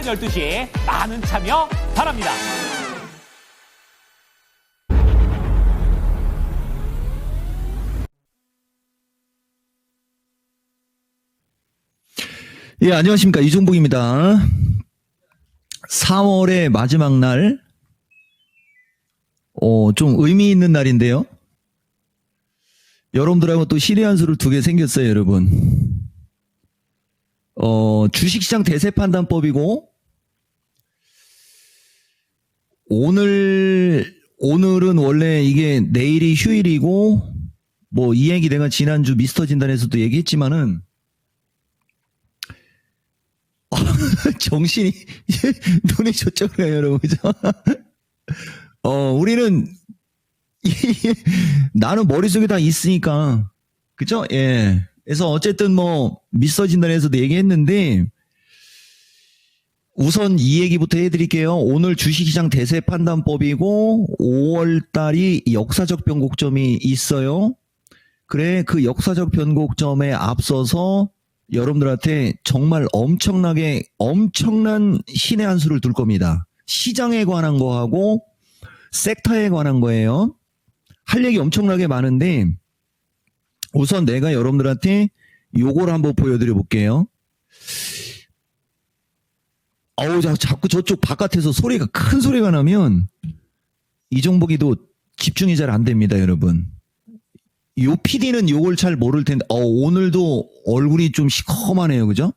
오전 12시에 많은 참여 바랍니다. 예, 안녕하십니까. 이종복입니다. 4월의 마지막 날, 좀 의미 있는 날인데요. 여러분들하고 또 신의 한 수를 2개 생겼어요, 여러분. 주식시장 대세 판단법이고, 오늘은 원래 이게 내일이 휴일이고, 뭐 이 얘기 내가 지난주 미스터 진단에서도 얘기했지만은, 정신이 눈이 저쪽으로 가요, 여러분. 그죠? 우리는 나는 머릿속에 다 있으니까. 그죠? 예. 그래서 어쨌든 뭐 미스터 진단에서도 얘기했는데 우선 이 얘기부터 해드릴게요. 오늘 주식시장 대세 판단법이고 5월 달이 역사적 변곡점이 있어요. 그래, 그 역사적 변곡점에 앞서서 여러분들한테 정말 엄청난 신의 한 수를 둘 겁니다. 시장에 관한 거하고 섹터에 관한 거예요. 할 얘기 엄청나게 많은데 우선 내가 여러분들한테 요걸 한번 보여드려 볼게요. 자꾸 저쪽 바깥에서 큰 소리가 나면 이종복이도 집중이 잘 안 됩니다, 여러분. 요 PD는 요걸 잘 모를 텐데, 오늘도 얼굴이 좀 시커하네요, 그죠?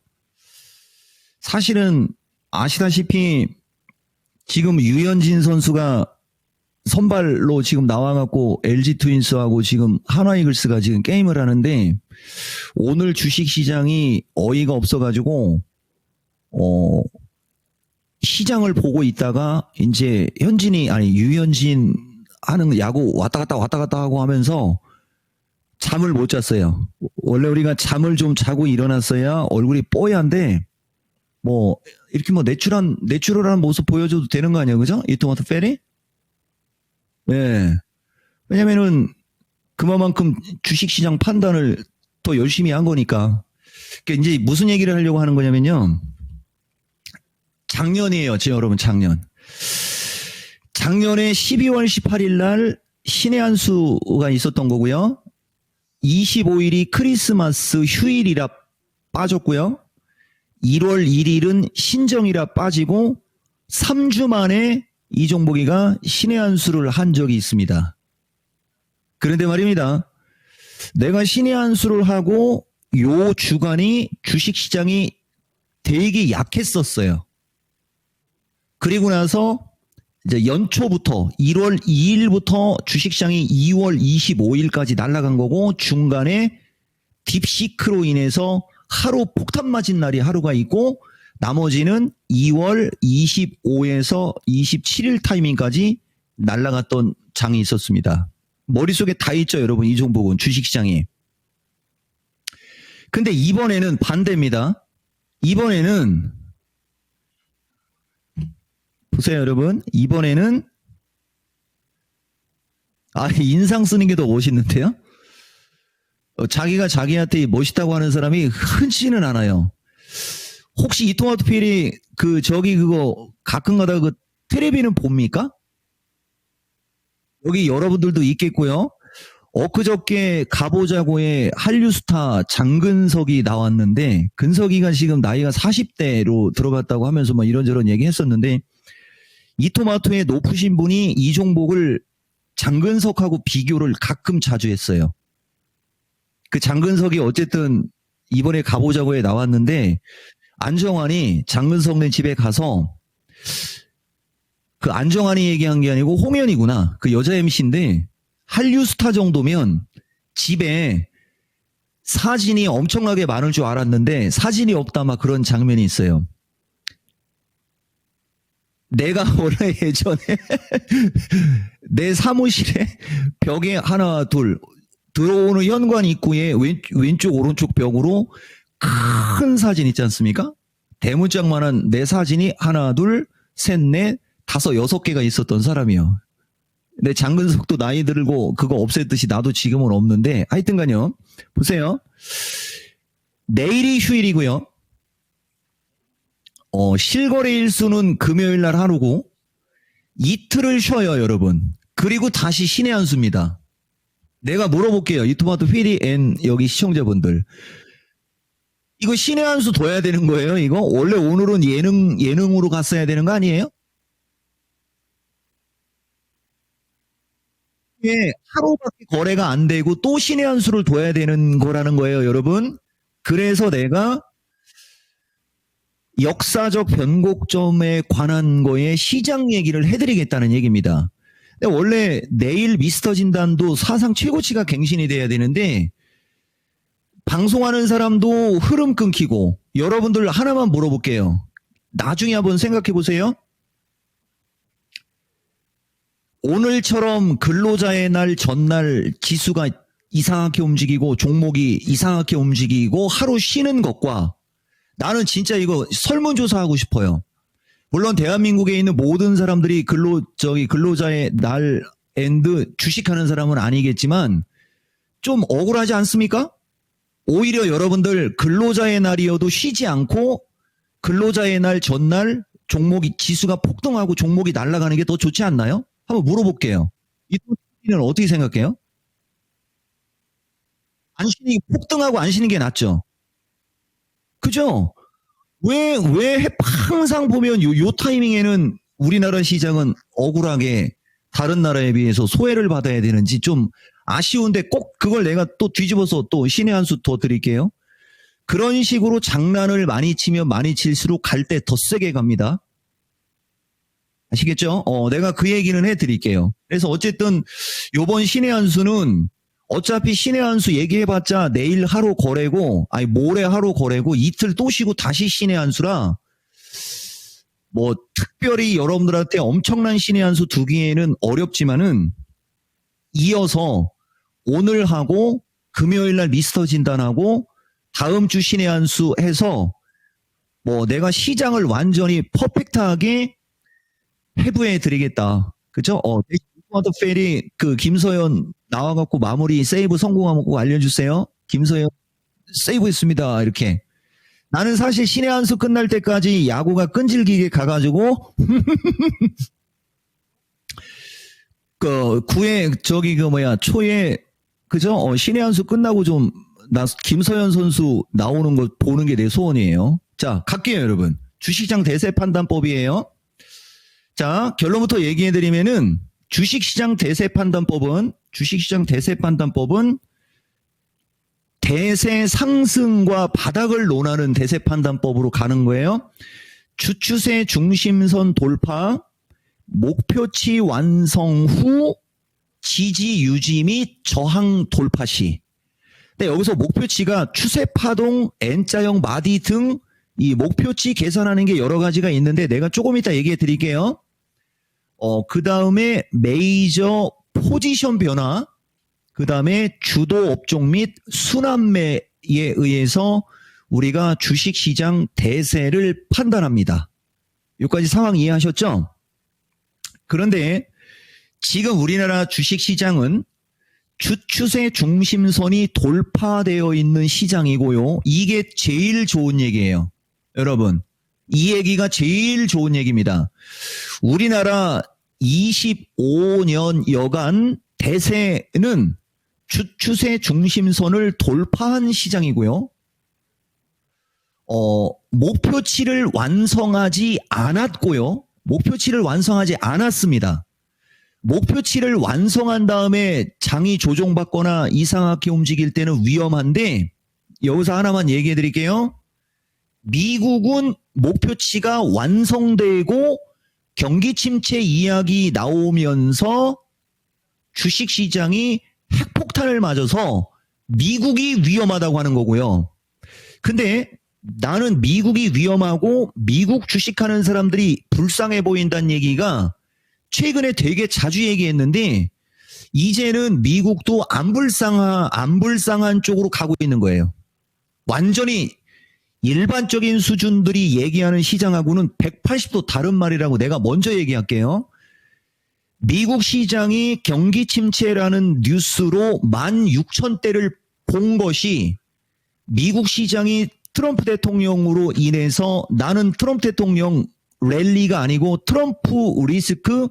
사실은 아시다시피 지금 유현진 선수가 선발로 지금 나와갖고 LG 트윈스하고 지금 한화이글스가 지금 게임을 하는데, 오늘 주식시장이 어이가 없어가지고, 시장을 보고 있다가, 이제 유현진 하는 야구 왔다 갔다 하고 하면서, 잠을 못 잤어요. 원래 우리가 잠을 좀 자고 일어났어야 얼굴이 뽀얀데, 이렇게 내추럴한 모습 보여줘도 되는 거 아니에요? 그죠? 이 토마토 페리? 예. 왜냐면은, 그만큼 주식시장 판단을 더 열심히 한 거니까. 그러니까 이제 무슨 얘기를 하려고 하는 거냐면요. 작년이에요, 여러분, 작년. 작년에 12월 18일 날 신의 한 수가 있었던 거고요. 25일이 크리스마스 휴일이라 빠졌고요. 1월 1일은 신정이라 빠지고 3주 만에 이종복이가 신의 한 수를 한 적이 있습니다. 그런데 말입니다. 내가 신의 한 수를 하고 요 주간이 주식시장이 되게 약했었어요. 그리고 나서 이제 연초부터 1월 2일부터 주식시장이 2월 25일까지 날아간 거고 중간에 딥시크로 인해서 하루 폭탄 맞은 날이 하루가 있고 나머지는 2월 25에서 27일 타이밍까지 날아갔던 장이 있었습니다. 머릿속에 다 있죠, 여러분. 이종복은 주식시장이. 근데 이번에는 반대입니다. 이번에는 보세요, 여러분. 이번에는 인상 쓰는 게 더 멋있는데요? 자기가 자기한테 멋있다고 하는 사람이 흔치는 않아요. 혹시 이 토마토 필이 그거 가끔가다 그 텔레비는 봅니까? 여기 여러분들도 있겠고요. 엊그저께 가보자고의 한류스타 장근석이 나왔는데 근석이가 지금 나이가 40대로 들어갔다고 하면서 뭐 이런저런 얘기 했었는데 이 토마토의 높으신 분이 이종복을 장근석하고 비교를 가끔 자주 했어요. 그 장근석이 어쨌든 이번에 가보자고에 나왔는데 안정환이 장근석네 집에 가서 그 안정환이 얘기한 게 아니고 홍현이구나. 그 여자 MC인데 한류스타 정도면 집에 사진이 엄청나게 많을 줄 알았는데 사진이 없다 막 그런 장면이 있어요. 내가 원래 예전에 내 사무실에 벽에 하나 둘 들어오는 현관 입구에 왼쪽 오른쪽 벽으로 큰 사진 있지 않습니까? 대문짝만한 내 사진이 하나 둘 셋 넷 다섯 여섯 개가 있었던 사람이요. 근데 장근석도 나이 들고 그거 없앴듯이 나도 지금은 없는데 하여튼간요. 보세요. 내일이 휴일이고요. 실거래 일수는 금요일 날 하루고 이틀을 쉬어요, 여러분. 그리고 다시 신의 한 수입니다. 내가 물어볼게요. 이토마토 피디 앤 여기 시청자분들. 이거 신의 한 수 둬야 되는 거예요, 이거? 원래 오늘은 예능으로 갔어야 되는 거 아니에요? 예, 하루밖에 거래가 안 되고 또 신의 한 수를 둬야 되는 거라는 거예요, 여러분. 그래서 내가 역사적 변곡점에 관한 거에 시장 얘기를 해드리겠다는 얘기입니다. 근데 원래 내일 미스터 진단도 사상 최고치가 갱신이 돼야 되는데 방송하는 사람도 흐름 끊기고 여러분들 하나만 물어볼게요. 나중에 한번 생각해 보세요. 오늘처럼 근로자의 날 전날 지수가 이상하게 움직이고 종목이 이상하게 움직이고 하루 쉬는 것과 나는 진짜 이거 설문조사하고 싶어요. 물론 대한민국에 있는 모든 사람들이 근로자의 날 앤드 주식하는 사람은 아니겠지만 좀 억울하지 않습니까? 오히려 여러분들 근로자의 날이어도 쉬지 않고 근로자의 날 전날 종목이 지수가 폭등하고 종목이 날아가는 게 더 좋지 않나요? 한번 물어볼게요. 이는 어떻게 생각해요? 안 쉬는 게 폭등하고 안 쉬는 게 낫죠. 그죠? 왜 항상 보면 요 타이밍에는 우리나라 시장은 억울하게 다른 나라에 비해서 소외를 받아야 되는지 좀 아쉬운데 꼭 그걸 내가 또 뒤집어서 또 신의 한 수 더 드릴게요. 그런 식으로 장난을 많이 치면 많이 칠수록 갈 때 더 세게 갑니다. 아시겠죠? 내가 그 얘기는 해드릴게요. 그래서 어쨌든 요번 신의 한 수는 어차피 신의 한 수 얘기해봤자 내일 하루 거래고, 아니 모레 하루 거래고 이틀 또 쉬고 다시 신의 한 수라 뭐 특별히 여러분들한테 엄청난 신의 한 수 두기에는 어렵지만은 이어서 오늘 하고 금요일 날 미스터 진단하고 다음 주 신의 한 수 해서 뭐 내가 시장을 완전히 퍼펙트하게 해부해 드리겠다. 그죠? 토마토 페리 그 김서연 나와갖고 마무리 세이브 성공하고 알려주세요. 김서연 세이브했습니다. 이렇게. 나는 사실 신의 한 수 끝날 때까지 야구가 끈질기게 가가지고 초에 그죠? 신의 한 수 끝나고 좀 나 김서연 선수 나오는 거 보는 게 내 소원이에요. 자, 갈게요, 여러분. 주식시장 대세 판단법이에요. 자, 결론부터 얘기해드리면은 주식시장 대세 판단법은 대세 상승과 바닥을 논하는 대세 판단법으로 가는 거예요. 주추세 중심선 돌파, 목표치 완성 후 지지 유지 및 저항 돌파 시. 근데 여기서 목표치가 추세 파동, N자형 마디 등 이 목표치 계산하는 게 여러 가지가 있는데 내가 조금 이따 얘기해 드릴게요. 그 다음에 메이저 포지션 변화, 그 다음에 주도 업종 및 순환매에 의해서 우리가 주식시장 대세를 판단합니다. 여기까지 상황 이해하셨죠? 그런데 지금 우리나라 주식시장은 주추세 중심선이 돌파되어 있는 시장이고요. 이게 제일 좋은 얘기예요. 여러분, 이 얘기가 제일 좋은 얘기입니다. 우리나라 25년 여간 대세는 주추세 중심선을 돌파한 시장이고요. 목표치를 완성하지 않았고요. 목표치를 완성하지 않았습니다. 목표치를 완성한 다음에 장이 조정받거나 이상하게 움직일 때는 위험한데 여기서 하나만 얘기해 드릴게요. 미국은 목표치가 완성되고 경기 침체 이야기 나오면서 주식시장이 핵폭탄을 맞아서 미국이 위험하다고 하는 거고요. 근데 나는 미국이 위험하고 미국 주식하는 사람들이 불쌍해 보인다는 얘기가 최근에 되게 자주 얘기했는데 이제는 미국도 안 불쌍한 쪽으로 가고 있는 거예요. 완전히 일반적인 수준들이 얘기하는 시장하고는 180도 다른 말이라고 내가 먼저 얘기할게요. 미국 시장이 경기 침체라는 뉴스로 16,000대를 본 것이 미국 시장이 트럼프 대통령으로 인해서 나는 트럼프 대통령 랠리가 아니고 트럼프 리스크,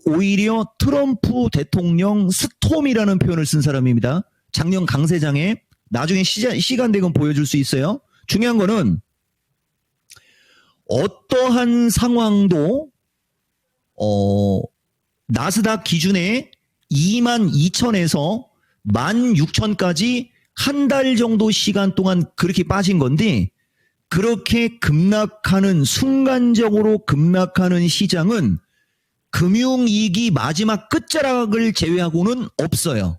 오히려 트럼프 대통령 스톰이라는 표현을 쓴 사람입니다. 작년 강세장에 나중에 시간 되면 보여줄 수 있어요. 중요한 거는 어떠한 상황도 나스닥 기준에 22,000에서 16,000까지 한 달 정도 시간 동안 그렇게 빠진 건데, 그렇게 급락하는, 순간적으로 급락하는 시장은 금융위기 마지막 끝자락을 제외하고는 없어요.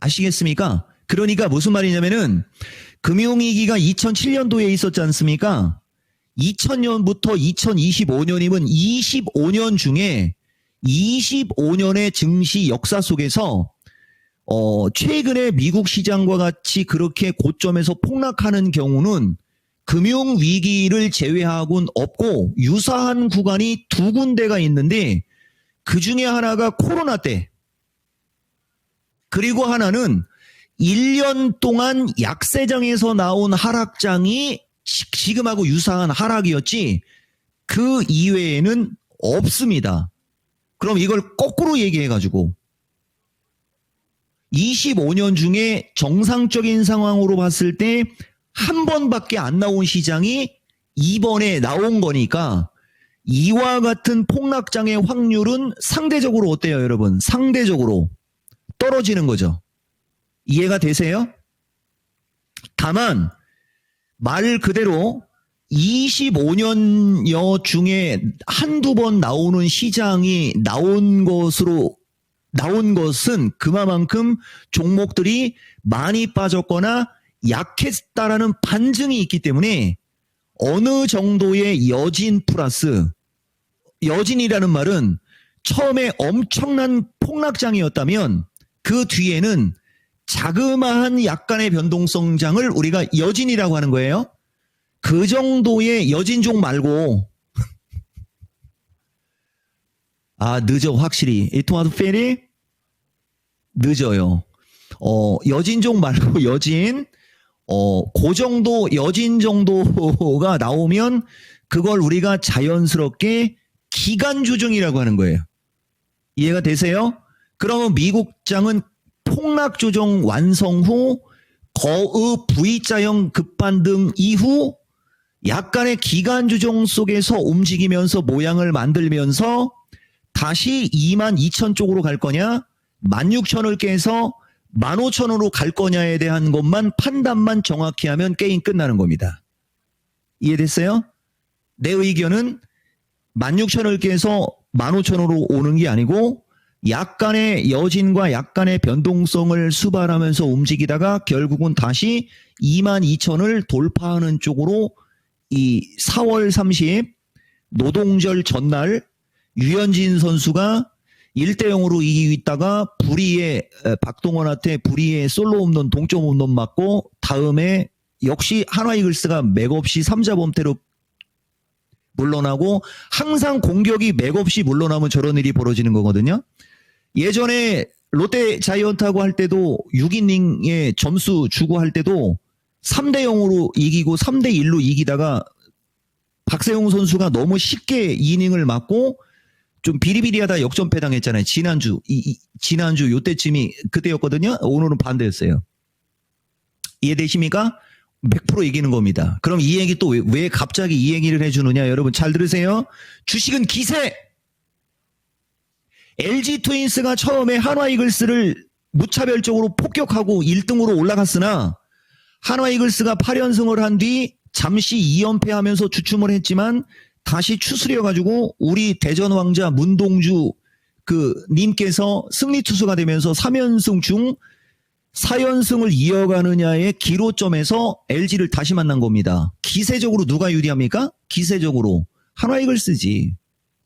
아시겠습니까? 그러니까 무슨 말이냐면은 금융위기가 2007년도에 있었지 않습니까? 2000년부터 2025년이면 25년 중에 25년의 증시 역사 속에서 최근에 미국 시장과 같이 그렇게 고점에서 폭락하는 경우는 금융위기를 제외하고는 없고, 유사한 구간이 두 군데가 있는데 그 중에 하나가 코로나 때, 그리고 하나는 1년 동안 약세장에서 나온 하락장이 지금하고 유사한 하락이었지 그 이외에는 없습니다. 그럼 이걸 거꾸로 얘기해가지고 25년 중에 정상적인 상황으로 봤을 때 한 번밖에 안 나온 시장이 이번에 나온 거니까, 이와 같은 폭락장의 확률은 상대적으로 어때요, 여러분? 상대적으로 떨어지는 거죠. 이해가 되세요? 다만 말 그대로 25년여 중에 한두 번 나오는 시장이 나온 것은 그만큼 종목들이 많이 빠졌거나 약했다라는 반증이 있기 때문에 어느 정도의 여진 플러스, 여진이라는 말은 처음에 엄청난 폭락장이었다면 그 뒤에는 자그마한 약간의 변동성장을 우리가 여진이라고 하는 거예요. 그 정도의 여진종 말고 늦어. 확실히 It was very 늦어요. 여진종 말고 여진, 그 정도 여진 정도가 나오면 그걸 우리가 자연스럽게 기간 조정이라고 하는 거예요. 이해가 되세요? 그러면 미국장은 폭락 조정 완성 후 거의 V자형 급반등 이후 약간의 기간 조정 속에서 움직이면서 모양을 만들면서 다시 22,000 쪽으로 갈 거냐, 16,000을 깨서 15,000으로 갈 거냐에 대한 것만 판단만 정확히 하면 게임 끝나는 겁니다. 이해됐어요? 내 의견은 16,000을 깨서 15,000으로 오는 게 아니고 약간의 여진과 약간의 변동성을 수반하면서 움직이다가 결국은 다시 22,000을 돌파하는 쪽으로 이 4월 30 노동절 전날 유현진 선수가 1대0으로 이기고 있다가 박동원한테 불의의 솔로 홈런, 동점 홈런 맞고 다음에 역시 한화이글스가 맥없이 3자 범퇴로 물러나고, 항상 공격이 맥없이 물러나면 저런 일이 벌어지는 거거든요. 예전에 롯데 자이언트하고 할 때도 6이닝에 점수 주고 할 때도 3대0으로 이기고 3대1로 이기다가 박세용 선수가 너무 쉽게 이닝을 맞고 좀 비리비리하다 역전패 당했잖아요. 지난주 요때쯤이 그때였거든요. 오늘은 반대였어요. 이해되십니까? 100% 이기는 겁니다. 그럼 이 얘기 또 왜 갑자기 이 얘기를 해주느냐? 여러분 잘 들으세요. 주식은 기세. LG 트윈스가 처음에 한화이글스를 무차별적으로 폭격하고 1등으로 올라갔으나 한화이글스가 8연승을 한 뒤 잠시 2연패하면서 주춤을 했지만 다시 추스려가지고 우리 대전왕자 문동주 님께서 승리 투수가 되면서 3연승 중 4연승을 이어가느냐의 기로점에서 LG를 다시 만난 겁니다. 기세적으로 누가 유리합니까? 기세적으로 한화이글스지.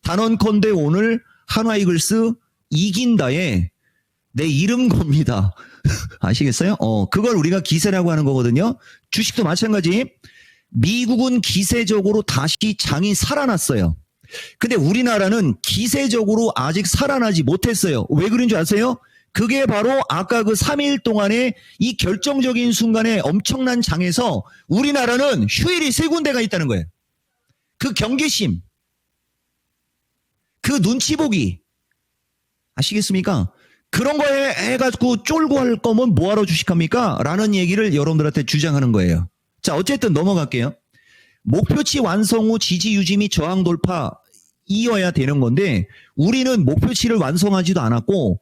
단언컨대 오늘 한화이글스 이긴다에 내 이름 겁니다. 아시겠어요? 그걸 우리가 기세라고 하는 거거든요. 주식도 마찬가지. 미국은 기세적으로 다시 장이 살아났어요. 근데 우리나라는 기세적으로 아직 살아나지 못했어요. 왜 그런 줄 아세요? 그게 바로 아까 그 3일 동안의 이 결정적인 순간에 엄청난 장에서 우리나라는 휴일이 3군데가 있다는 거예요. 그 경계심, 그 눈치 보기. 아시겠습니까? 그런 거 해가지고 쫄고 할 거면 뭐하러 주식합니까? 라는 얘기를 여러분들한테 주장하는 거예요. 자, 어쨌든 넘어갈게요. 목표치 완성 후 지지 유지 및 저항 돌파 이어야 되는 건데 우리는 목표치를 완성하지도 않았고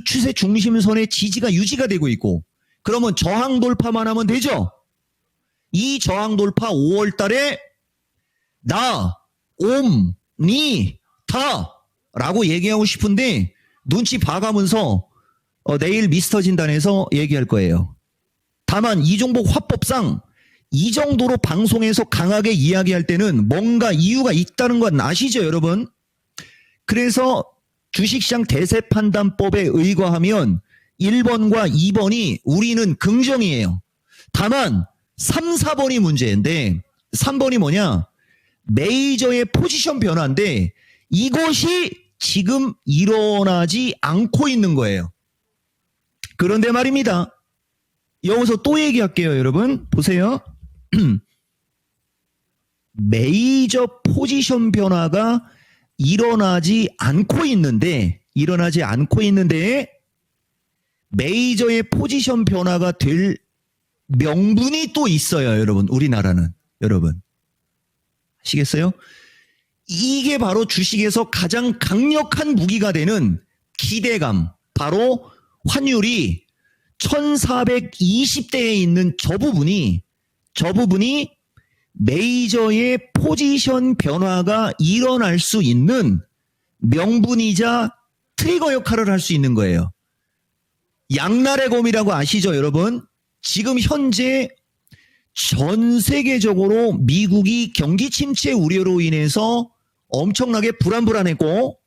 추세 중심선의 지지가 유지가 되고 있고 그러면 저항 돌파만 하면 되죠? 이 저항 돌파 5월 달에 나, 니, 다 라고 얘기하고 싶은데 눈치 봐가면서 내일 미스터 진단에서 얘기할 거예요. 다만 이종복 화법상 이 정도로 방송에서 강하게 이야기할 때는 뭔가 이유가 있다는 건 아시죠, 여러분? 그래서 주식시장 대세판단법에 의거하면 1번과 2번이 우리는 긍정이에요. 다만 3, 4번이 문제인데 3번이 뭐냐? 메이저의 포지션 변화인데 이것이 지금 일어나지 않고 있는 거예요. 그런데 말입니다. 여기서 또 얘기할게요, 여러분. 보세요. 메이저 포지션 변화가 일어나지 않고 있는데 메이저의 포지션 변화가 될 명분이 또 있어요, 여러분. 우리나라는. 여러분. 아시겠어요? 이게 바로 주식에서 가장 강력한 무기가 되는 기대감. 바로 환율이 1420대에 있는 저 부분이 메이저의 포지션 변화가 일어날 수 있는 명분이자 트리거 역할을 할 수 있는 거예요. 양날의 검이라고 아시죠, 여러분? 지금 현재 전 세계적으로 미국이 경기 침체 우려로 인해서 엄청나게 불안했고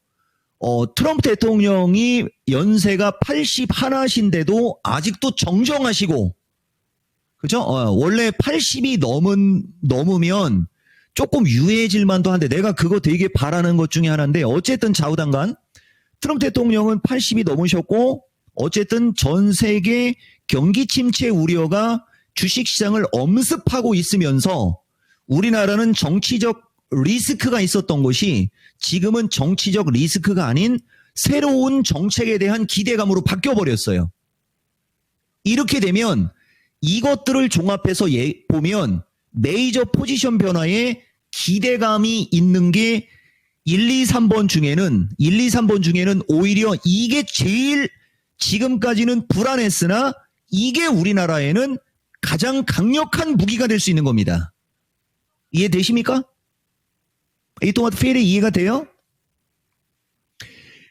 트럼프 대통령이 연세가 81이신데도 아직도 정정하시고 그죠? 원래 80이 넘으면 조금 유해질 만도 한데 내가 그거 되게 바라는 것 중에 하나인데 어쨌든 좌우당간 트럼프 대통령은 80이 넘으셨고 어쨌든 전 세계 경기 침체 우려가 주식시장을 엄습하고 있으면서 우리나라는 정치적 리스크가 있었던 것이 지금은 정치적 리스크가 아닌 새로운 정책에 대한 기대감으로 바뀌어버렸어요. 이렇게 되면 이것들을 종합해서 보면 메이저 포지션 변화에 기대감이 있는 게 1, 2, 3번 중에는 오히려 이게 제일 지금까지는 불안했으나 이게 우리나라에는 가장 강력한 무기가 될 수 있는 겁니다. 이해되십니까? 이 동안 페일이 이해가 돼요?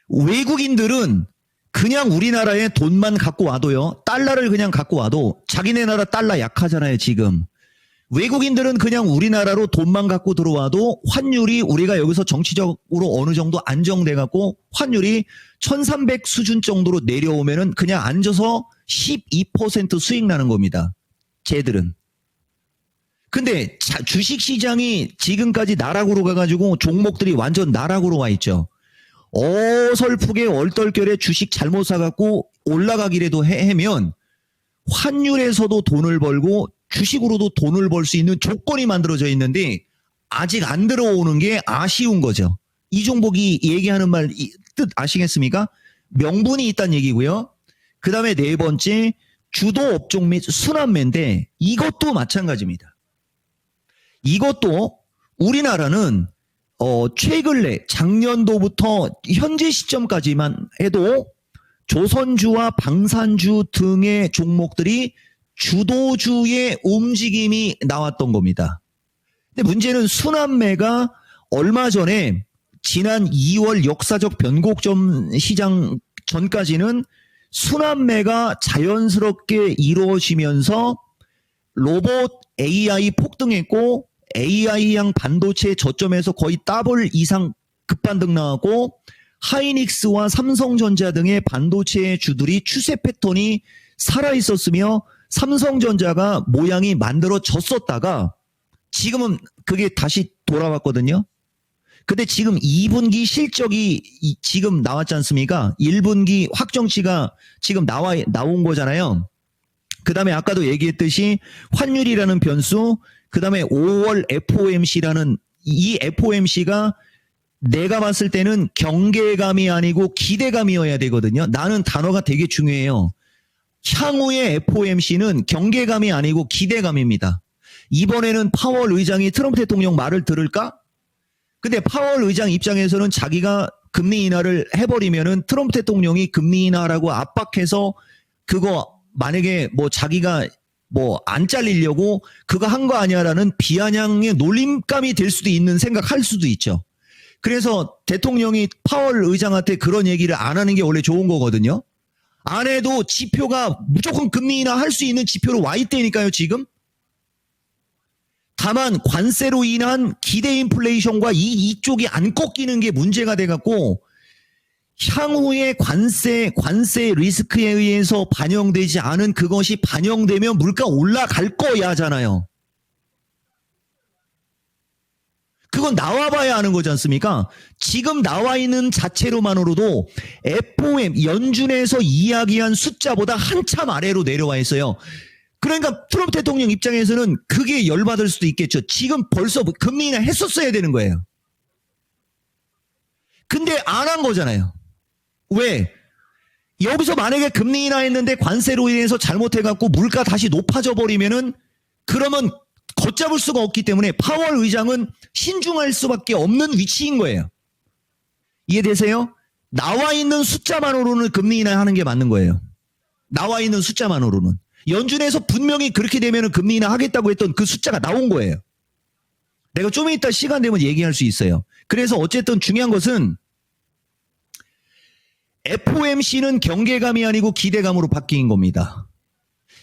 외국인들은 그냥 우리나라에 돈만 갖고 와도요. 달러를 그냥 갖고 와도 자기네 나라 달러 약하잖아요, 지금. 외국인들은 그냥 우리나라로 돈만 갖고 들어와도 환율이 우리가 여기서 정치적으로 어느 정도 안정돼 갖고 환율이 1300 수준 정도로 내려오면은 그냥 앉아서 12% 수익 나는 겁니다. 쟤들은. 근데 주식시장이 지금까지 나락으로 가가지고 종목들이 완전 나락으로 와 있죠. 어설프게 얼떨결에 주식 잘못 사갖고 올라가기라도 하면 환율에서도 돈을 벌고 주식으로도 돈을 벌 수 있는 조건이 만들어져 있는데 아직 안 들어오는 게 아쉬운 거죠. 이종복이 얘기하는 말 뜻 아시겠습니까? 명분이 있다는 얘기고요. 그 다음에 네 번째 주도 업종 및 순환매인데 이것도 마찬가지입니다. 이것도 우리나라는 최근에 작년도부터 현재 시점까지만 해도 조선주와 방산주 등의 종목들이 주도주의 움직임이 나왔던 겁니다. 근데 문제는 순환매가 얼마 전에 지난 2월 역사적 변곡점 시장 전까지는 순환매가 자연스럽게 이루어지면서 로봇 AI 폭등했고 AI향 반도체 저점에서 거의 더블 이상 급반등 나왔고 하이닉스와 삼성전자 등의 반도체 주들이 추세 패턴이 살아있었으며 삼성전자가 모양이 만들어졌었다가 지금은 그게 다시 돌아왔거든요. 근데 지금 2분기 실적이 지금 나왔지 않습니까? 1분기 확정치가 지금 나온 거잖아요. 그 다음에 아까도 얘기했듯이 환율이라는 변수, 그 다음에 5월 FOMC라는 이 FOMC가 내가 봤을 때는 경계감이 아니고 기대감이어야 되거든요. 나는 단어가 되게 중요해요. 향후의 FOMC는 경계감이 아니고 기대감입니다. 이번에는 파월 의장이 트럼프 대통령 말을 들을까? 근데 파월 의장 입장에서는 자기가 금리 인하를 해버리면은 트럼프 대통령이 금리 인하라고 압박해서 그거 만약에 뭐 자기가 뭐 안 잘리려고 그거 한 거 아니야라는 비아냥의 놀림감이 될 수도 있는 생각할 수도 있죠. 그래서 대통령이 파월 의장한테 그런 얘기를 안 하는 게 원래 좋은 거거든요. 안 해도 지표가 무조건 금리 인하 할 수 있는 지표로 와 있다니까요, 지금. 다만 관세로 인한 기대 인플레이션과 이쪽이 안 꺾이는 게 문제가 돼갖고 향후의 관세 리스크에 의해서 반영되지 않은 그것이 반영되면 물가 올라갈 거야잖아요. 그건 나와봐야 아는 거지 않습니까? 지금 나와 있는 자체로만으로도 FOM 연준에서 이야기한 숫자보다 한참 아래로 내려와 있어요. 그러니까 트럼프 대통령 입장에서는 그게 열받을 수도 있겠죠. 지금 벌써 금리 인하 했었어야 되는 거예요. 근데 안 한 거잖아요. 왜? 여기서 만약에 금리 인하 했는데 관세로 인해서 잘못해갖고 물가 다시 높아져 버리면은 그러면 걷잡을 수가 없기 때문에 파월 의장은 신중할 수밖에 없는 위치인 거예요. 이해되세요? 나와 있는 숫자만으로는 금리 인하 하는 게 맞는 거예요. 나와 있는 숫자만으로는. 연준에서 분명히 그렇게 되면 금리 인하 하겠다고 했던 그 숫자가 나온 거예요. 내가 좀 이따 시간 되면 얘기할 수 있어요. 그래서 어쨌든 중요한 것은 FOMC는 경계감이 아니고 기대감으로 바뀐 겁니다.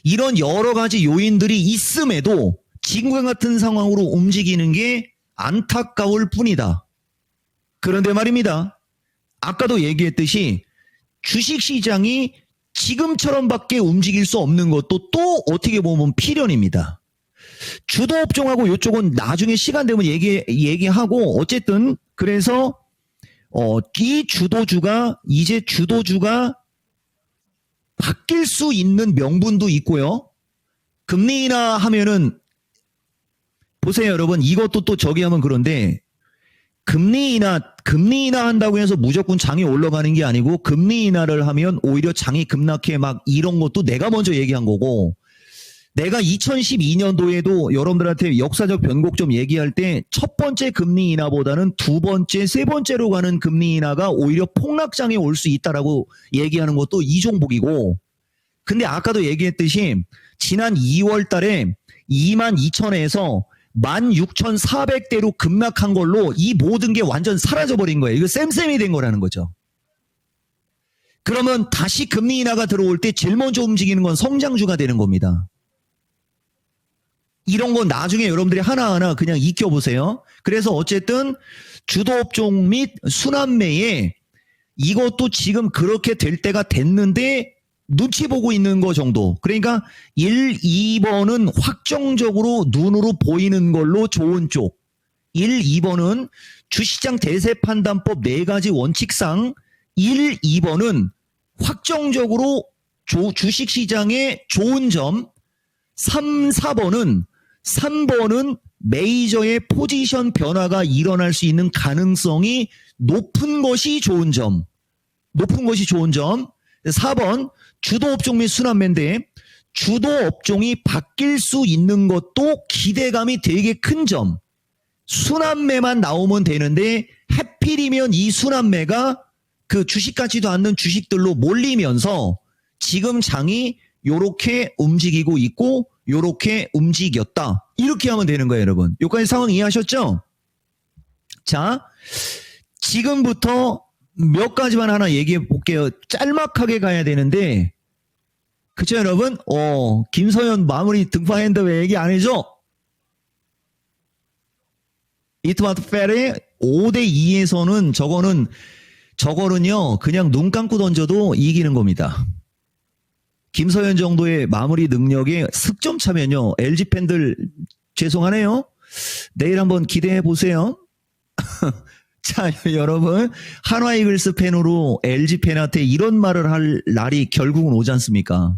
이런 여러 가지 요인들이 있음에도 지금과 같은 상황으로 움직이는 게 안타까울 뿐이다. 그런데 말입니다. 아까도 얘기했듯이 주식시장이 지금처럼밖에 움직일 수 없는 것도 또 어떻게 보면 필연입니다. 주도업종하고 이쪽은 나중에 시간 되면 얘기하고 어쨌든 그래서 이 주도주가 이제 주도주가 바뀔 수 있는 명분도 있고요. 금리 인하 하면은 보세요, 여러분. 이것도 또 저기 하면 그런데 금리 인하 한다고 해서 무조건 장이 올라가는 게 아니고 금리 인하를 하면 오히려 장이 급락해 막 이런 것도 내가 먼저 얘기한 거고 내가 2012년도에도 여러분들한테 역사적 변곡 좀 얘기할 때 첫 번째 금리 인하보다는 두 번째, 세 번째로 가는 금리 인하가 오히려 폭락장에 올 수 있다라고 얘기하는 것도 이종복이고 근데 아까도 얘기했듯이 지난 2월 달에 22,000에서 16,400대로 급락한 걸로 이 모든 게 완전 사라져버린 거예요. 이거 쌤쌤이 된 거라는 거죠. 그러면 다시 금리 인하가 들어올 때 제일 먼저 움직이는 건 성장주가 되는 겁니다. 이런 건 나중에 여러분들이 하나하나 그냥 익혀보세요. 그래서 어쨌든 주도업종 및 순환매에 이것도 지금 그렇게 될 때가 됐는데 눈치 보고 있는 거 정도. 그러니까 1, 2번은 확정적으로 눈으로 보이는 걸로 좋은 쪽. 1, 2번은 주시장 대세 판단법 4가지 원칙상 1, 2번은 확정적으로 주식시장의 좋은 점. 3, 4번은 3번은 메이저의 포지션 변화가 일어날 수 있는 가능성이 높은 것이 좋은 점. 높은 것이 좋은 점. 4번 주도업종 및 순환매인데 주도업종이 바뀔 수 있는 것도 기대감이 되게 큰 점. 순환매만 나오면 되는데 하필이면 이 순환매가 그 주식 같지도 않는 주식들로 몰리면서 지금 장이 요렇게 움직이고 있고 요렇게 움직였다. 이렇게 하면 되는 거예요, 여러분. 여기까지 상황 이해하셨죠? 자, 지금부터 몇 가지만 하나 얘기해 볼게요. 짤막하게 가야 되는데, 그쵸, 여러분? 김서연 마무리 등판했는데 왜 얘기 안 해줘? 이트마트 페리 5대2에서는 저거는요, 그냥 눈 감고 던져도 이기는 겁니다. 김서연 정도의 마무리 능력에 득점 차면요, LG 팬들 죄송하네요. 내일 한번 기대해 보세요. 자, 여러분, 한화 이글스 팬으로 LG 팬한테 이런 말을 할 날이 결국은 오지 않습니까?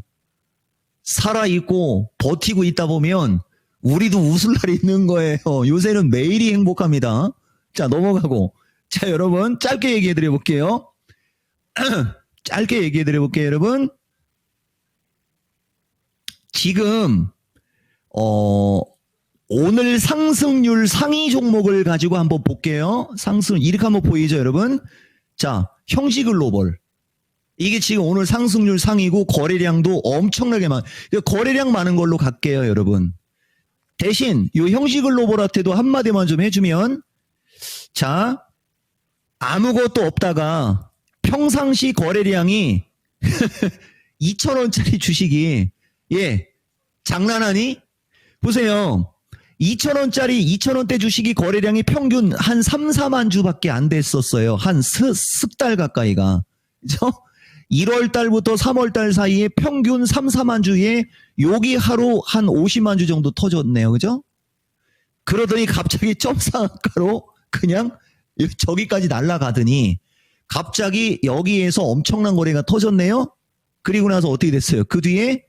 살아있고 버티고 있다 보면 우리도 웃을 날이 있는 거예요. 요새는 매일이 행복합니다. 자, 넘어가고. 자, 여러분, 짧게 얘기해 드려 볼게요. 짧게 얘기해 드려 볼게요, 여러분. 지금, 오늘 상승률 상위 종목을 가지고 한번 볼게요. 이렇게 한번 보이죠, 여러분? 자, 형지글로벌. 이게 지금 오늘 상승률 상위고 거래량도 엄청나게 거래량 많은 걸로 갈게요, 여러분. 대신 요 형지글로벌한테도 한마디만 좀 해주면, 자, 아무것도 없다가 평상시 거래량이 2,000원짜리 주식이, 예, 장난하니? 보세요. 2,000원대 주식이 거래량이 평균 한 3, 4만 주밖에 안 됐었어요. 한 석 달 가까이가. 그죠? 1월 달부터 3월 달 사이에 평균 3, 4만 주에 여기 하루 한 50만 주 정도 터졌네요. 그죠? 그러더니 갑자기 점상한가로 그냥 저기까지 날아가더니 갑자기 여기에서 엄청난 거래가 터졌네요. 그리고 나서 어떻게 됐어요? 그 뒤에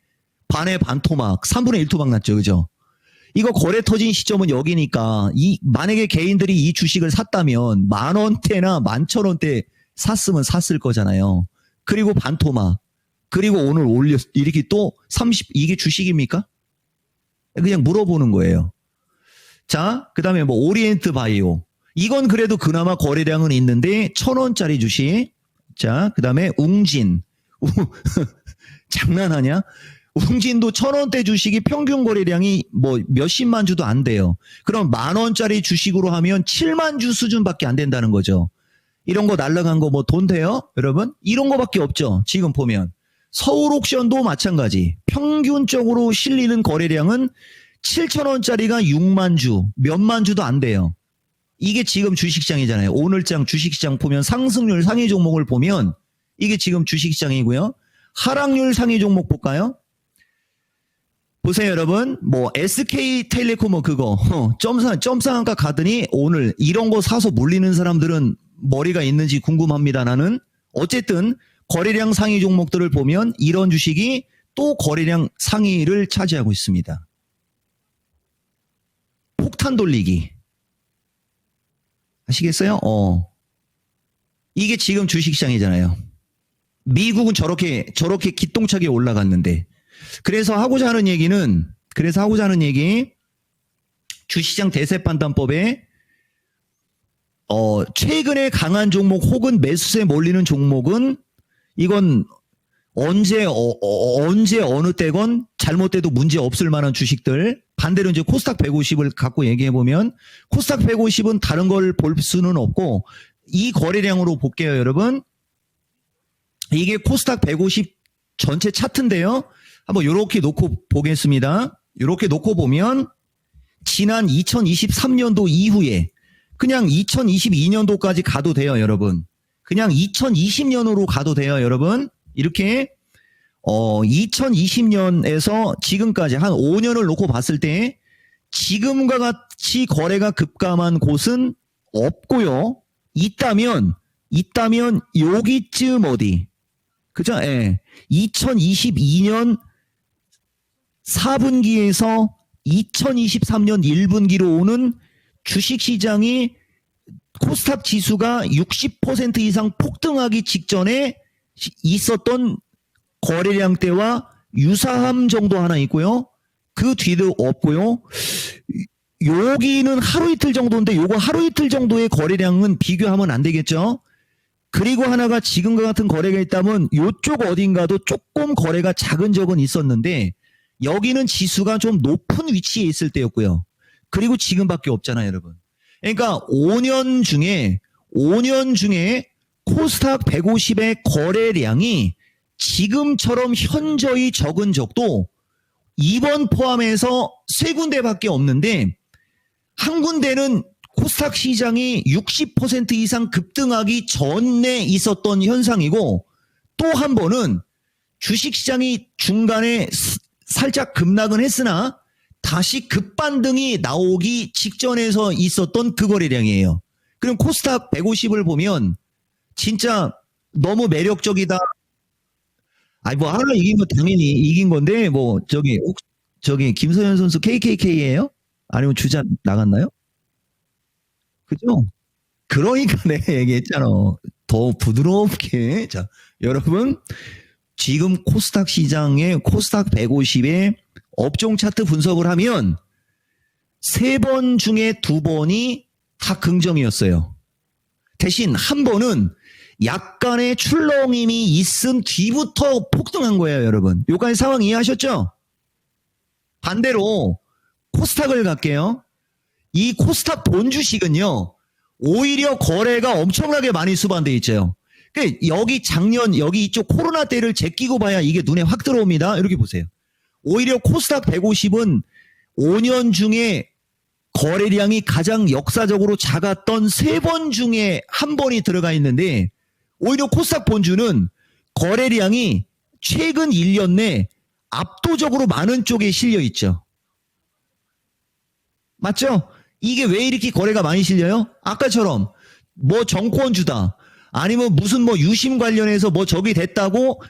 반의 반토막, 3분의 1 토막 났죠. 그죠? 이거 거래 터진 시점은 여기니까 만약에 개인들이 이 주식을 샀다면 10,000원대나 11,000원대 샀으면 샀을 거잖아요. 그리고 반토막. 그리고 오늘 이렇게 또 이게 주식입니까? 그냥 물어보는 거예요. 자, 그 다음에 뭐 오리엔트 바이오. 이건 그래도 그나마 거래량은 있는데 1,000원짜리 주식. 자, 그 다음에 웅진. 장난하냐? 웅진도 1,000원대 주식이 평균 거래량이 뭐 몇십만 주도 안 돼요. 그럼 10,000원짜리 주식으로 하면 7만 주 수준밖에 안 된다는 거죠. 이런 거 날라간 거 뭐 돈 돼요? 여러분? 이런 거밖에 없죠. 지금 보면. 서울옥션도 마찬가지. 평균적으로 실리는 거래량은 7,000원짜리가 6만 주, 몇만 주도 안 돼요. 이게 지금 주식시장이잖아요. 오늘장 주식시장 보면 상승률 상위 종목을 보면 이게 지금 주식시장이고요. 하락률 상위 종목 볼까요? 보세요, 여러분. 뭐 SK텔레콤 뭐 그거 점상한가 가더니 오늘 이런 거 사서 물리는 사람들은 머리가 있는지 궁금합니다. 나는 어쨌든 거래량 상위 종목들을 보면 이런 주식이 또 거래량 상위를 차지하고 있습니다. 폭탄 돌리기 아시겠어요? 이게 지금 주식시장이잖아요. 미국은 저렇게 기똥차게 올라갔는데. 그래서 하고자 하는 얘기 주시장 대세판단법에 최근에 강한 종목 혹은 매수세 몰리는 종목은 이건 언제 어느 때건 잘못돼도 문제 없을 만한 주식들. 반대로 이제 코스닥 150을 갖고 얘기해 보면 코스닥 150은 다른 걸 볼 수는 없고 이 거래량으로 볼게요, 여러분. 이게 코스닥 150 전체 차트인데요. 한번 요렇게 놓고 보겠습니다. 요렇게 놓고 보면 지난 2023년도 이후에 그냥 2022년도까지 가도 돼요, 여러분. 그냥 2020년으로 가도 돼요, 여러분. 이렇게 2020년에서 지금까지 한 5년을 놓고 봤을 때 지금과 같이 거래가 급감한 곳은 없고요. 있다면 여기쯤 어디? 그죠? 예. 2022년 4분기에서 2023년 1분기로 오는 주식시장이 코스닥 지수가 60% 이상 폭등하기 직전에 있었던 거래량 때와 유사함 정도 하나 있고요. 그 뒤도 없고요. 여기는 하루 이틀 정도인데 요거 하루 이틀 정도의 거래량은 비교하면 안 되겠죠. 그리고 하나가 지금과 같은 거래가 있다면 요쪽 어딘가도 조금 거래가 작은 적은 있었는데 여기는 지수가 좀 높은 위치에 있을 때였고요. 그리고 지금밖에 없잖아요, 여러분. 그러니까 5년 중에 코스닥 150의 거래량이 지금처럼 현저히 적은 적도 이번 포함해서 3군데밖에 없는데 한 군데는 코스닥 시장이 60% 이상 급등하기 전에 있었던 현상이고 또 한 번은 주식시장이 중간에 살짝 급락은 했으나 다시 급반등이 나오기 직전에서 있었던 그 거래량이에요. 그럼 코스닥 150을 보면 진짜 너무 매력적이다. 아니 뭐 하나 이긴 거 당연히 이긴 건데 뭐 저기 김서현 선수 KKK예요? 아니면 주자 나갔나요? 그죠? 그러니까 내가 얘기했잖아. 더 부드럽게. 자, 여러분 지금 코스닥 시장의 코스닥 150의 업종 차트 분석을 하면 3번 중에 2번이 다 긍정이었어요. 대신 한 번은 약간의 출렁임이 있은 뒤부터 폭등한 거예요, 여러분. 여기까지 상황 이해하셨죠? 반대로 코스닥을 갈게요. 이 코스닥 본 주식은요, 오히려 거래가 엄청나게 많이 수반돼 있죠. 여기 작년, 여기 이쪽 코로나 때를 제끼고 봐야 이게 눈에 확 들어옵니다. 이렇게 보세요. 오히려 코스닥 150은 5년 중에 거래량이 가장 역사적으로 작았던 3번 중에 한 번이 들어가 있는데, 오히려 코스닥 본주는 거래량이 최근 1년 내 압도적으로 많은 쪽에 실려 있죠. 맞죠? 이게 왜 이렇게 거래가 많이 실려요? 아까처럼 뭐 정권주다, 아니면 무슨 뭐 유심 관련해서 뭐 적이 됐다고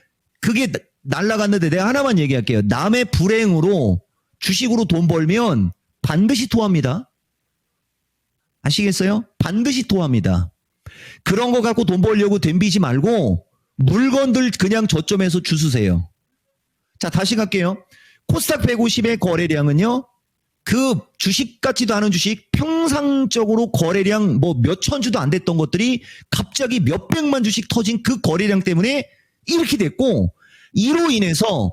그게 날라갔는데, 내가 하나만 얘기할게요. 남의 불행으로 주식으로 돈 벌면 반드시 토합니다. 아시겠어요? 반드시 토합니다. 그런 거 갖고 돈 벌려고 덤비지 말고 물건들 그냥 저점에서 주수세요. 자, 다시 갈게요. 코스닥 150의 거래량은요, 그 주식 같지도 않은 주식, 평상적으로 거래량 뭐 몇천 주도 안 됐던 것들이 갑자기 몇백만 주식 터진 그 거래량 때문에 이렇게 됐고, 이로 인해서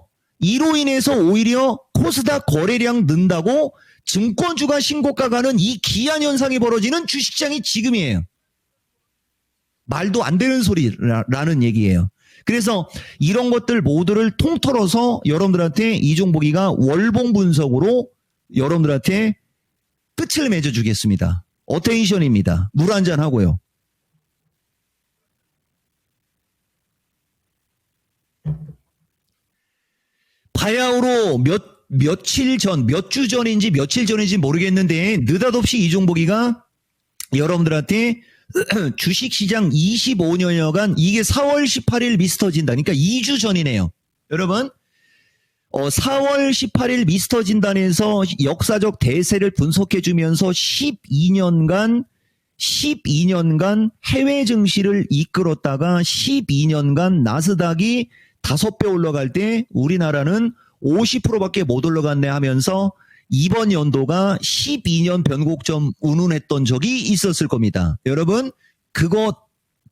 오히려 코스닥 거래량 는다고 증권주가 신고가 가는 이 기한 현상이 벌어지는 주식시장이 지금이에요. 말도 안 되는 소리라는 얘기예요. 그래서 이런 것들 모두를 통틀어서 여러분들한테 이종복이가 월봉 분석으로 여러분들한테 끝을 맺어주겠습니다. 어테인션입니다. 물 한잔 하고요. 바야흐로 며칠 전, 몇 주 전인지 며칠 전인지 모르겠는데 느닷없이 이종복이가 여러분들한테 주식시장 25년여간, 이게 4월 18일 미스터 진단, 그러니까 2주 전이네요. 여러분 4월 18일 미스터 진단에서 역사적 대세를 분석해주면서 12년간 해외 증시를 이끌었다가 12년간 나스닥이 5배 올라갈 때 우리나라는 50%밖에 못 올라갔네 하면서 이번 연도가 12년 변곡점 운운했던 적이 있었을 겁니다. 여러분 그거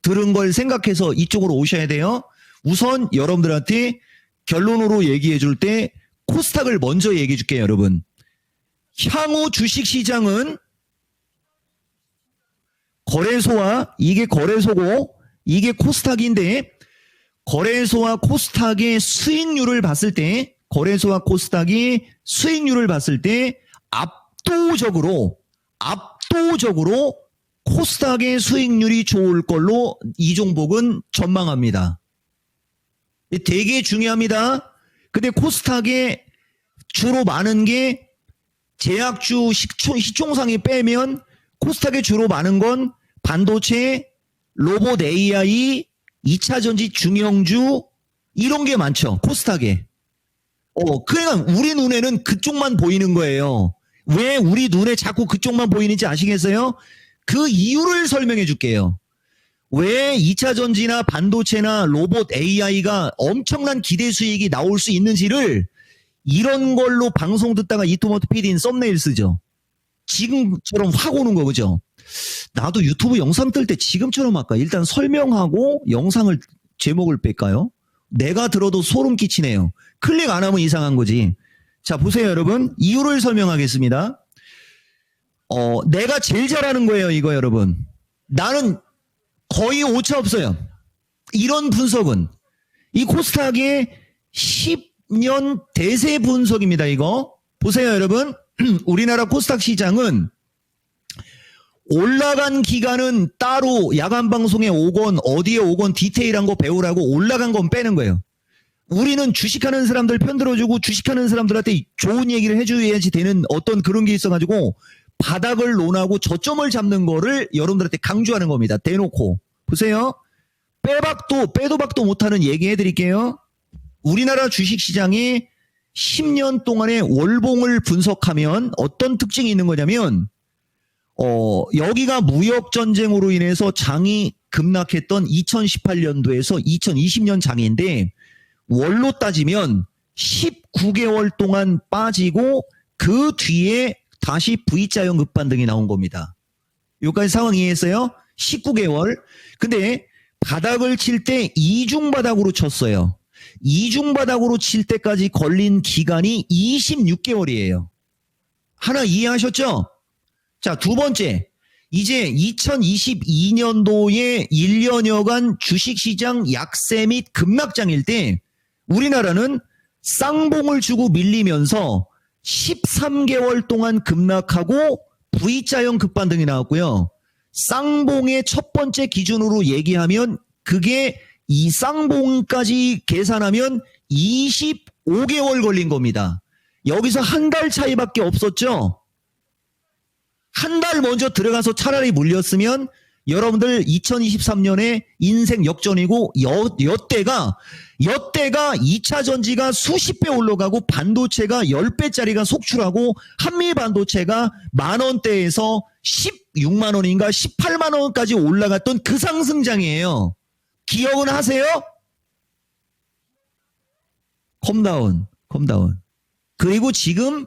들은 걸 생각해서 이쪽으로 오셔야 돼요. 우선 여러분들한테 결론으로 얘기해 줄 때 코스닥을 먼저 얘기해 줄게요. 여러분, 향후 주식시장은 거래소와, 이게 거래소고 이게 코스닥인데, 거래소와 코스닥의 수익률을 봤을 때, 거래소와 코스닥이 수익률을 봤을 때 압도적으로 코스닥의 수익률이 좋을 걸로 이종복은 전망합니다. 되게 중요합니다. 근데 코스닥에 주로 많은 게 제약주 시총상위 빼면 코스닥에 주로 많은 건 반도체, 로봇 AI, 2차전지 중형주, 이런 게 많죠. 코스닥에. 그러니까 우리 눈에는 그쪽만 보이는 거예요. 왜 우리 눈에 자꾸 그쪽만 보이는지 아시겠어요? 그 이유를 설명해 줄게요. 왜 2차 전지나 반도체나 로봇 AI가 엄청난 기대 수익이 나올 수 있는지를 이런 걸로 방송 듣다가 이토마토 PD는 썸네일 쓰죠. 지금처럼 확 오는 거, 그죠? 나도 유튜브 영상 뜰 때 지금처럼 할까? 일단 설명하고 영상을 제목을 뺄까요? 내가 들어도 소름 끼치네요. 클릭 안 하면 이상한 거지. 자, 보세요, 여러분. 이유를 설명하겠습니다. 내가 제일 잘하는 거예요, 이거, 여러분. 나는 거의 오차 없어요. 이런 분석은. 이 코스닥의 10년 대세 분석입니다, 이거. 보세요, 여러분. 우리나라 코스닥 시장은 올라간 기간은 따로 야간 방송에 오건 어디에 오건 디테일한 거 배우라고 올라간 건 빼는 거예요. 우리는 주식하는 사람들 편들어주고 주식하는 사람들한테 좋은 얘기를 해줘야지 되는 어떤 그런 게 있어가지고 바닥을 논하고 저점을 잡는 거를 여러분들한테 강조하는 겁니다. 대놓고. 보세요. 빼도 박도 못하는 얘기 해드릴게요. 우리나라 주식시장이 10년 동안의 월봉을 분석하면 어떤 특징이 있는 거냐면 여기가 무역전쟁으로 인해서 장이 급락했던 2018년도에서 2020년 장인데 월로 따지면 19개월 동안 빠지고 그 뒤에 다시 V자형 급반등이 나온 겁니다. 여기까지 상황 이해했어요? 19개월. 근데 바닥을 칠 때 이중바닥으로 쳤어요. 이중바닥으로 칠 때까지 걸린 기간이 26개월이에요. 하나 이해하셨죠? 자, 두 번째. 이제 2022년도에 1년여간 주식시장 약세 및 급락장일 때 우리나라는 쌍봉을 주고 밀리면서 13개월 동안 급락하고 V자형 급반등이 나왔고요. 쌍봉의 첫 번째 기준으로 얘기하면 그게 이 쌍봉까지 계산하면 25개월 걸린 겁니다. 여기서 한 달 차이밖에 없었죠? 한 달 먼저 들어가서 차라리 물렸으면 여러분들 2023년에 인생 역전이고 여때가 2차 전지가 수십 배 올라가고 반도체가 10배짜리가 속출하고 한미 반도체가 만원대에서 16만 원인가 18만 원까지 올라갔던 그 상승장이에요. 기억은 하세요? 컴다운. 그리고 지금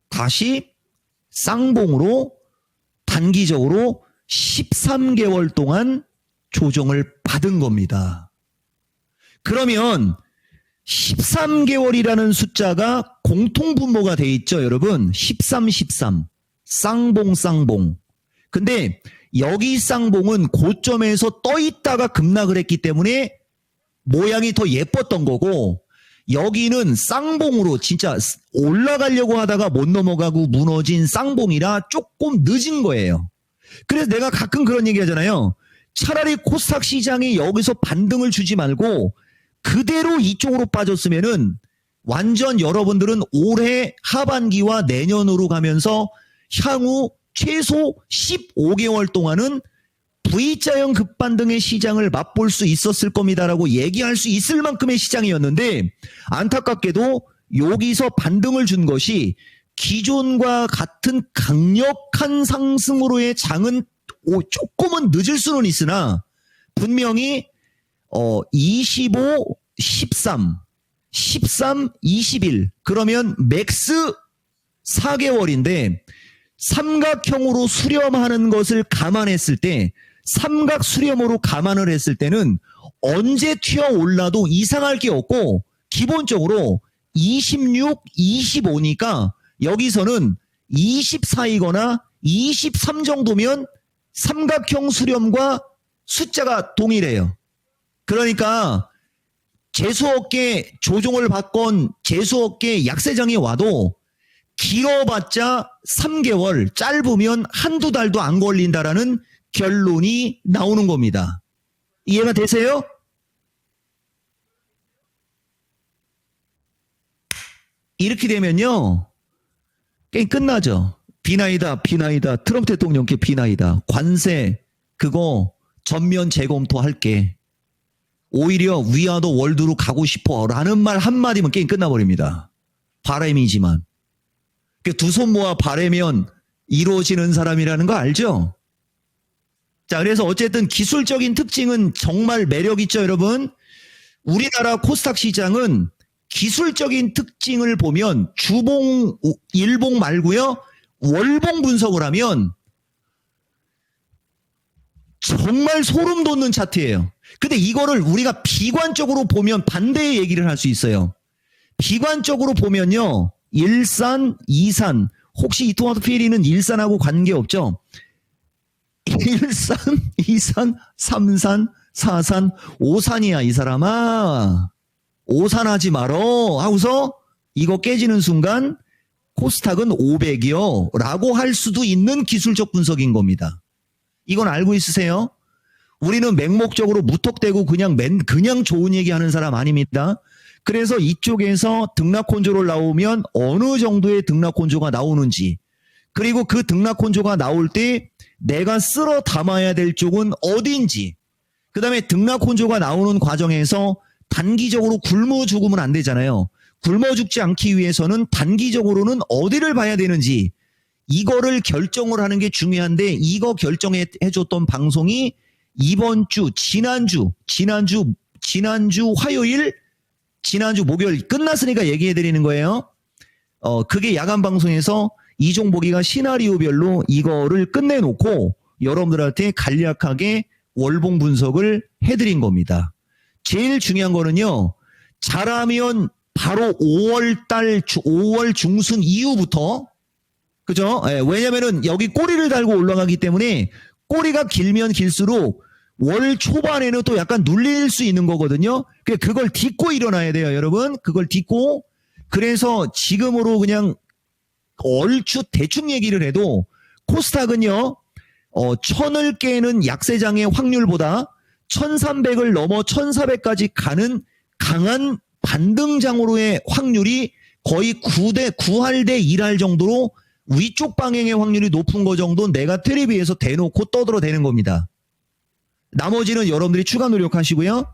다시 쌍봉으로 단기적으로 13개월 동안 조정을 받은 겁니다. 그러면 13개월이라는 숫자가 공통분모가 돼 있죠, 여러분. 13. 쌍봉. 근데 여기 쌍봉은 고점에서 떠 있다가 급락을 했기 때문에 모양이 더 예뻤던 거고, 여기는 쌍봉으로 진짜 올라가려고 하다가 못 넘어가고 무너진 쌍봉이라 조금 늦은 거예요. 그래서 내가 가끔 그런 얘기 하잖아요. 차라리 코스닥 시장이 여기서 반등을 주지 말고 그대로 이쪽으로 빠졌으면은 완전 여러분들은 올해 하반기와 내년으로 가면서 향후 최소 15개월 동안은 V자형 급반등의 시장을 맛볼 수 있었을 겁니다라고 얘기할 수 있을 만큼의 시장이었는데, 안타깝게도 여기서 반등을 준 것이 기존과 같은 강력한 상승으로의 장은 조금은 늦을 수는 있으나 분명히 25, 13, 21 그러면 맥스 4개월인데 삼각형으로 수렴하는 것을 감안했을 때, 삼각 수렴으로 감안을 했을 때는 언제 튀어 올라도 이상할 게 없고 기본적으로 26, 25니까 여기서는 24이거나 23 정도면 삼각형 수렴과 숫자가 동일해요. 그러니까 재수없게 조종을 받건 재수없게 약세장이 와도 길어봤자 3개월, 짧으면 한두 달도 안 걸린다라는 결론이 나오는 겁니다. 이해가 되세요? 이렇게 되면요, 게임 끝나죠. 비나이다. 트럼프 대통령께 비나이다. 관세 그거 전면 재검토할게. 오히려 위아더 월드로 가고 싶어 라는 말 한마디면 게임 끝나버립니다. 바람이지만. 두 손 모아 바라면 이루어지는 사람이라는 거 알죠? 자, 그래서 어쨌든 기술적인 특징은 정말 매력 있죠, 여러분? 우리나라 코스닥 시장은 기술적인 특징을 보면 주봉, 일봉 말고요, 월봉 분석을 하면 정말 소름 돋는 차트예요. 근데 이거를 우리가 비관적으로 보면 반대의 얘기를 할 수 있어요. 비관적으로 보면요, 일산, 이산, 혹시 이토마토 PLE는 일산하고 관계없죠? 1산, 2산, 3산, 4산, 5산이야 이 사람아. 5산 하지 말어 하고서 이거 깨지는 순간 코스닥은 500이요 라고 할 수도 있는 기술적 분석인 겁니다. 이건 알고 있으세요? 우리는 맹목적으로 무턱대고 그냥 좋은 얘기하는 사람 아닙니다. 그래서 이쪽에서 등락콘조를 나오면 어느 정도의 등락콘조가 나오는지, 그리고 그 등락혼조가 나올 때 내가 쓸어 담아야 될 쪽은 어딘지, 그 다음에 등락혼조가 나오는 과정에서 단기적으로 굶어 죽으면 안 되잖아요. 굶어 죽지 않기 위해서는 단기적으로는 어디를 봐야 되는지 이거를 결정을 하는 게 중요한데, 이거 결정해 줬던 방송이 이번 주, 지난주 화요일, 지난주 목요일 끝났으니까 얘기해 드리는 거예요. 그게 야간 방송에서 이종복이가 시나리오별로 이거를 끝내놓고 여러분들한테 간략하게 월봉 분석을 해드린 겁니다. 제일 중요한 거는요, 잘하면 바로 5월 중순 이후부터, 그죠? 예, 왜냐면은 여기 꼬리를 달고 올라가기 때문에 꼬리가 길면 길수록 월 초반에는 또 약간 눌릴 수 있는 거거든요. 그걸 딛고 일어나야 돼요, 여러분. 그걸 딛고. 그래서 지금으로 그냥 얼추 대충 얘기를 해도 코스닥은요, 1000을 깨는 약세장의 확률보다 1300을 넘어 1400까지 가는 강한 반등장으로의 확률이 거의 9할 대 1할 정도로 위쪽 방향의 확률이 높은 거 정도 내가 텔레비에서 대놓고 떠들어대는 겁니다. 나머지는 여러분들이 추가 노력하시고요.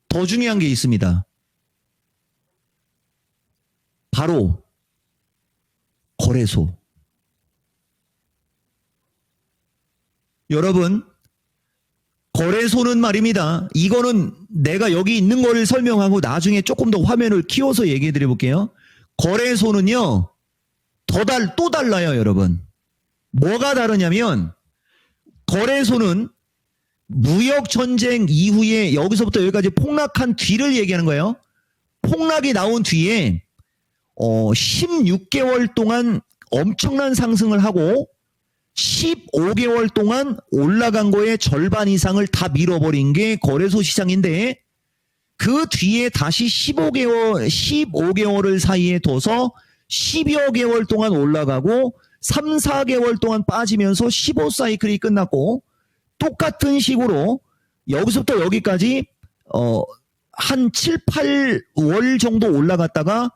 더 중요한 게 있습니다. 바로 거래소. 여러분, 거래소는 말입니다. 이거는 내가 여기 있는 거를 설명하고 나중에 조금 더 화면을 키워서 얘기해 드려 볼게요. 거래소는요, 또 달라요, 여러분. 뭐가 다르냐면, 거래소는 무역전쟁 이후에 여기서부터 여기까지 폭락한 뒤를 얘기하는 거예요. 폭락이 나온 뒤에 16개월 동안 엄청난 상승을 하고 15개월 동안 올라간 거의 절반 이상을 다 밀어버린 게 거래소 시장인데, 그 뒤에 다시 15개월을 사이에 둬서 10여 개월 동안 올라가고 3, 4개월 동안 빠지면서 15사이클이 끝났고, 똑같은 식으로 여기서부터 여기까지 한 7, 8월 정도 올라갔다가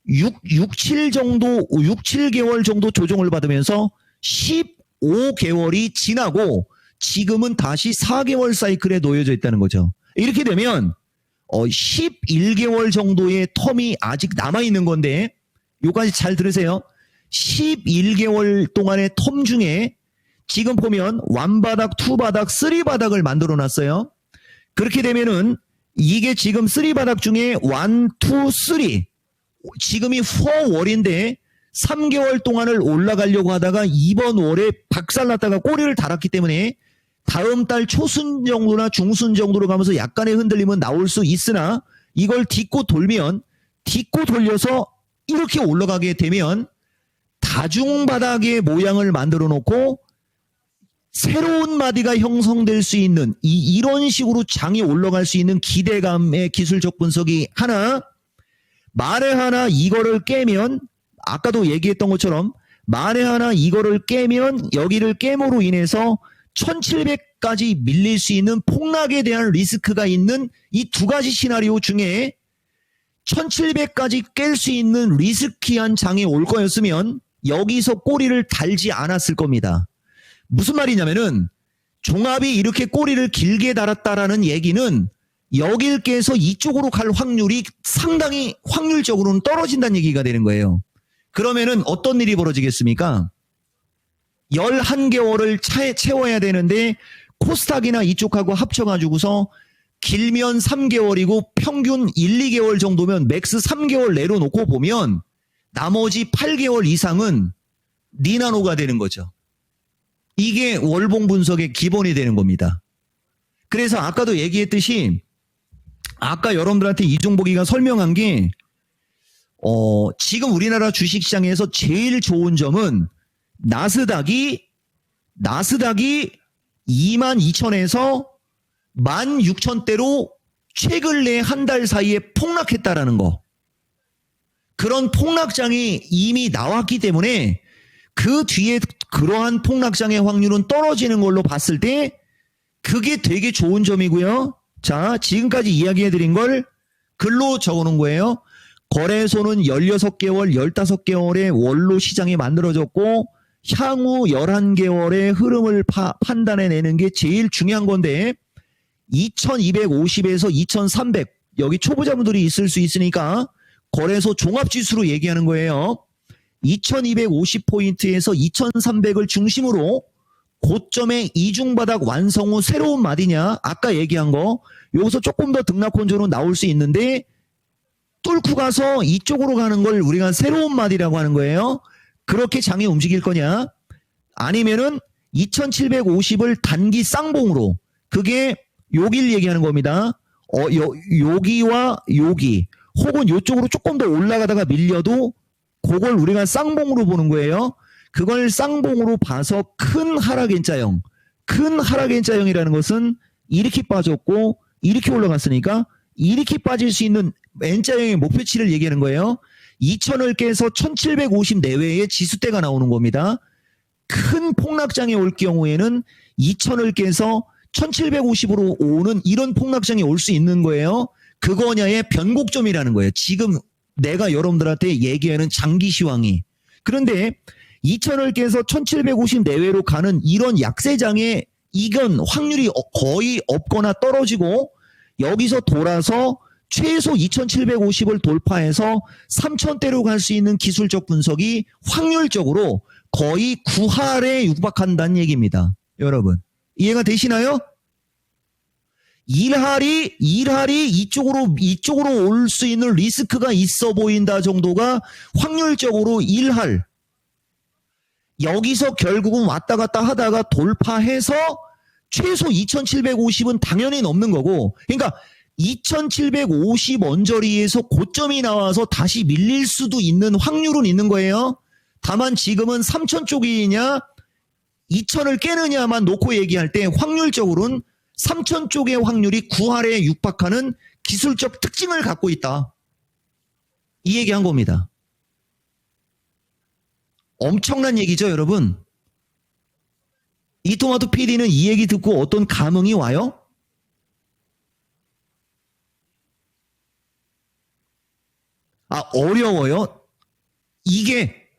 6, 7개월 정도 조정을 받으면서 15개월이 지나고 지금은 다시 4개월 사이클에 놓여져 있다는 거죠. 이렇게 되면 11개월 정도의 텀이 아직 남아있는 건데, 요까지 잘 들으세요. 11개월 동안의 텀 중에 지금 보면 1바닥, 2바닥, 3바닥을 만들어 놨어요. 그렇게 되면은 이게 지금 3바닥 중에 1, 2, 3, 지금이 4월인데 3개월 동안을 올라가려고 하다가 이번 월에 박살났다가 꼬리를 달았기 때문에 다음 달 초순 정도나 중순 정도로 가면서 약간의 흔들림은 나올 수 있으나, 이걸 딛고 돌려서 이렇게 올라가게 되면 다중바닥의 모양을 만들어 놓고 새로운 마디가 형성될 수 있는, 이런 식으로 장이 올라갈 수 있는 기대감의 기술적 분석이 하나, 만에 하나 이거를 깨면, 아까도 얘기했던 것처럼 만에 하나 이거를 깨면 여기를 깨므로 인해서 1700까지 밀릴 수 있는 폭락에 대한 리스크가 있는 이 두 가지 시나리오 중에 1700까지 깰 수 있는 리스키한 장이 올 거였으면 여기서 꼬리를 달지 않았을 겁니다. 무슨 말이냐면은, 종합이 이렇게 꼬리를 길게 달았다라는 얘기는 여길 깨서 이쪽으로 갈 확률이 상당히 확률적으로는 떨어진다는 얘기가 되는 거예요. 그러면은 어떤 일이 벌어지겠습니까? 11개월을 채워야 되는데 코스닥이나 이쪽하고 합쳐가지고서 길면 3개월이고 평균 1, 2개월 정도면 맥스 3개월 내려놓고 보면 나머지 8개월 이상은 니나노가 되는 거죠. 이게 월봉 분석의 기본이 되는 겁니다. 그래서 아까도 얘기했듯이, 아까 여러분들한테 이종복이가 설명한 게 지금 우리나라 주식시장에서 제일 좋은 점은 나스닥이 22,000에서 16,000대로 최근 내 한 달 사이에 폭락했다라는 거. 그런 폭락장이 이미 나왔기 때문에 그 뒤에 그러한 폭락장의 확률은 떨어지는 걸로 봤을 때 그게 되게 좋은 점이고요. 자, 지금까지 이야기해드린 걸 글로 적어놓은 거예요. 거래소는 16개월, 15개월의 원로 시장이 만들어졌고 향후 11개월의 흐름을 판단해내는 게 제일 중요한 건데 2250에서 2300 여기 초보자분들이 있을 수 있으니까 거래소 종합지수로 얘기하는 거예요. 2250포인트에서 2300을 중심으로 고점의 이중바닥 완성 후 새로운 마디냐 아까 얘기한 거 여기서 조금 더 등락혼조로 나올 수 있는데 뚫고 가서 이쪽으로 가는 걸 우리가 새로운 마디라고 하는 거예요. 그렇게 장이 움직일 거냐 아니면은 2750을 단기 쌍봉으로 그게 여기를 얘기하는 겁니다. 여기와 여기 혹은 이쪽으로 조금 더 올라가다가 밀려도 그걸 우리가 쌍봉으로 보는 거예요. 그걸 쌍봉으로 봐서 큰 하락 N자형 큰 하락 N자형이라는 것은 이렇게 빠졌고 이렇게 올라갔으니까 이렇게 빠질 수 있는 N자형의 목표치를 얘기하는 거예요. 2000을 깨서 1750 내외의 지수대가 나오는 겁니다. 큰 폭락장이 올 경우에는 2000을 깨서 1750으로 오는 이런 폭락장이 올 수 있는 거예요. 그거냐의 변곡점이라는 거예요. 지금 내가 여러분들한테 얘기하는 장기 시황이. 그런데 2000을 깨서 1750 내외로 가는 이런 약세장에 이건 확률이 거의 없거나 떨어지고 여기서 돌아서 최소 2750을 돌파해서 3000대로 갈 수 있는 기술적 분석이 확률적으로 거의 9할에 육박한다는 얘기입니다. 여러분 이해가 되시나요? 1할이 이쪽으로 올 수 있는 리스크가 있어 보인다 정도가 확률적으로 1할 여기서 결국은 왔다 갔다 하다가 돌파해서 최소 2750은 당연히 넘는 거고 그러니까 2750 언저리에서 고점이 나와서 다시 밀릴 수도 있는 확률은 있는 거예요. 다만 지금은 3000 쪽이냐 2000을 깨느냐만 놓고 얘기할 때 확률적으로는 3000 쪽의 확률이 9할에 육박하는 기술적 특징을 갖고 있다. 이 얘기한 겁니다. 엄청난 얘기죠, 여러분. 이토마토 PD는 이 얘기 듣고 어떤 감흥이 와요? 어려워요? 이게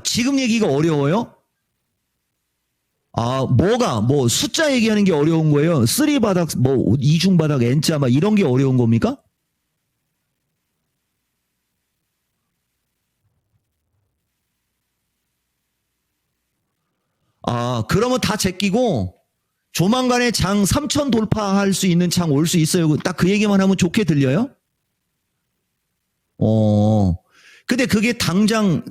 지금 얘기가 어려워요? 뭐 숫자 얘기하는 게 어려운 거예요? 3바닥 뭐 이중바닥 N자 막 이런 게 어려운 겁니까? 그러면 다 제끼고 조만간에 장 3000 돌파할 수 있는 장 올 수 있어요. 딱 그 얘기만 하면 좋게 들려요? 근데 그게 당장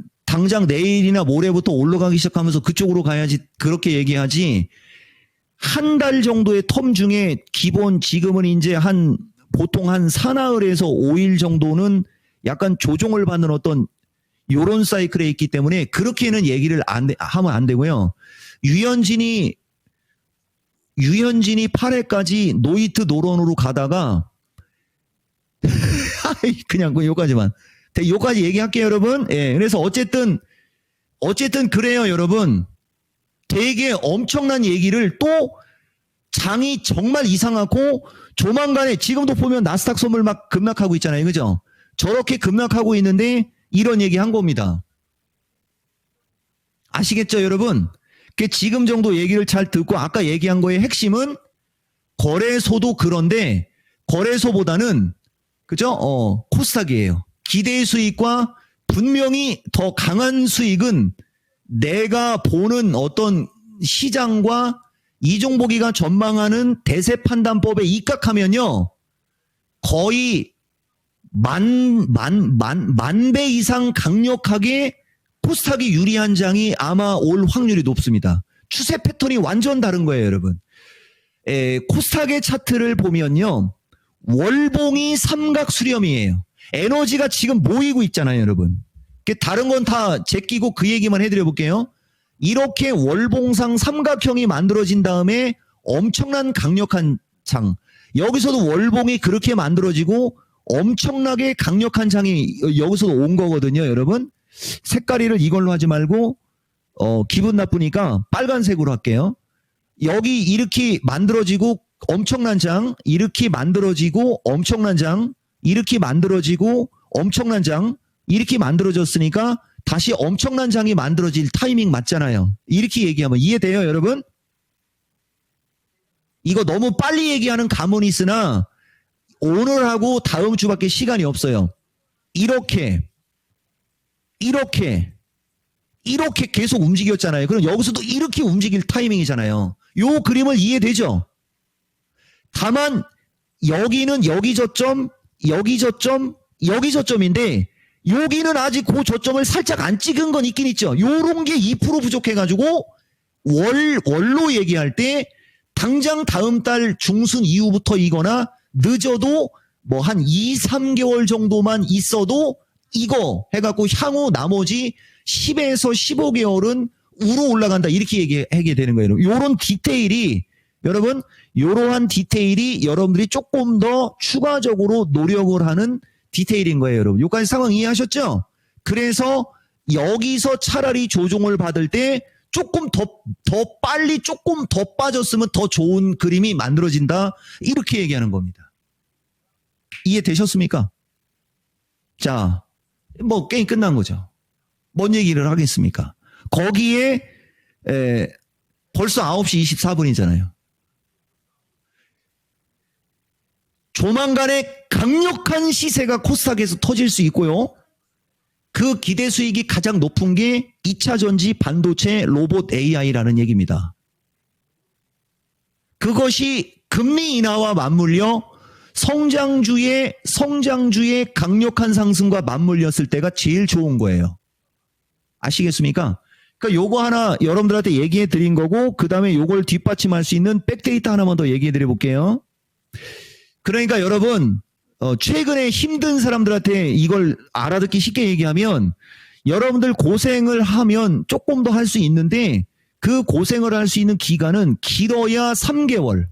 내일이나 모레부터 올라가기 시작하면서 그쪽으로 가야지 그렇게 얘기하지. 한 달 정도의 텀 중에 기본 지금은 이제 보통 한 사나흘에서 5일 정도는 약간 조정을 받는 어떤 요런 사이클에 있기 때문에 그렇게는 얘기를 하면 안 되고요. 유현진이 8회까지 노이트 노런으로 가다가 그냥 요까지만. 요까지 얘기할게요, 여러분. 예, 그래서 어쨌든 그래요, 여러분. 되게 엄청난 얘기를 또 장이 정말 이상하고 조만간에 지금도 보면 나스닥 선물 막 급락하고 있잖아요. 그죠? 저렇게 급락하고 있는데 이런 얘기 한 겁니다. 아시겠죠, 여러분? 지금 정도 얘기를 잘 듣고 아까 얘기한 거의 핵심은 거래소도 그런데 거래소보다는 그죠? 코스닥이에요. 기대 수익과 분명히 더 강한 수익은 내가 보는 어떤 시장과 이종복이가 전망하는 대세 판단법에 입각하면요. 거의 만 배 이상 강력하게 코스닥이 유리한 장이 아마 올 확률이 높습니다. 추세 패턴이 완전 다른 거예요, 여러분. 코스닥의 차트를 보면요. 월봉이 삼각 수렴이에요. 에너지가 지금 모이고 있잖아요, 여러분. 다른 건 다 제끼고 그 얘기만 해드려 볼게요. 이렇게 월봉상 삼각형이 만들어진 다음에 엄청난 강력한 장. 여기서도 월봉이 그렇게 만들어지고 엄청나게 강력한 장이 여기서도 온 거거든요, 여러분. 색깔이를 이걸로 하지 말고 기분 나쁘니까 빨간색으로 할게요. 여기 이렇게 만들어지고 엄청난 장, 이렇게 만들어지고 엄청난 장, 이렇게 만들어지고 엄청난 장 이렇게 만들어졌으니까 다시 엄청난 장이 만들어질 타이밍 맞잖아요. 이렇게 얘기하면 이해돼요, 여러분? 이거 너무 빨리 얘기하는 감은 있으나 오늘하고 다음 주밖에 시간이 없어요. 이렇게 계속 움직였잖아요. 그럼 여기서도 이렇게 움직일 타이밍이잖아요. 요 그림을 이해되죠? 다만 여기는 여기 저점, 여기 저점, 여기 저점인데 여기는 아직 그 저점을 살짝 안 찍은 건 있긴 있죠. 요런 게 2% 부족해가지고 월로 얘기할 때 당장 다음 달 중순 이후부터이거나 늦어도 뭐 한 2, 3개월 정도만 있어도 이거 해갖고 향후 나머지 10에서 15개월은 우로 올라간다. 이렇게 얘기하게 되는 거예요. 요런 디테일이 여러분, 이러한 디테일이 여러분들이 조금 더 추가적으로 노력을 하는 디테일인 거예요, 여러분. 여기까지 상황 이해하셨죠? 그래서 여기서 차라리 조종을 받을 때 조금 더 빨리 조금 더 빠졌으면 더 좋은 그림이 만들어진다. 이렇게 얘기하는 겁니다. 이해되셨습니까? 자, 뭐 게임 끝난 거죠. 뭔 얘기를 하겠습니까? 거기에 벌써 9시 24분이잖아요. 조만간에 강력한 시세가 코스닥에서 터질 수 있고요. 그 기대 수익이 가장 높은 게 2차 전지, 반도체, 로봇 AI라는 얘기입니다. 그것이 금리 인하와 맞물려 성장주의 강력한 상승과 맞물렸을 때가 제일 좋은 거예요. 아시겠습니까? 그러니까 요거 하나 여러분들한테 얘기해 드린 거고, 그 다음에 요걸 뒷받침할 수 있는 백데이터 하나만 더 얘기해 드려 볼게요. 그러니까 여러분, 최근에 힘든 사람들한테 이걸 알아듣기 쉽게 얘기하면, 여러분들 고생을 하면 조금 더 할 수 있는데, 그 고생을 할 수 있는 기간은 길어야 3개월.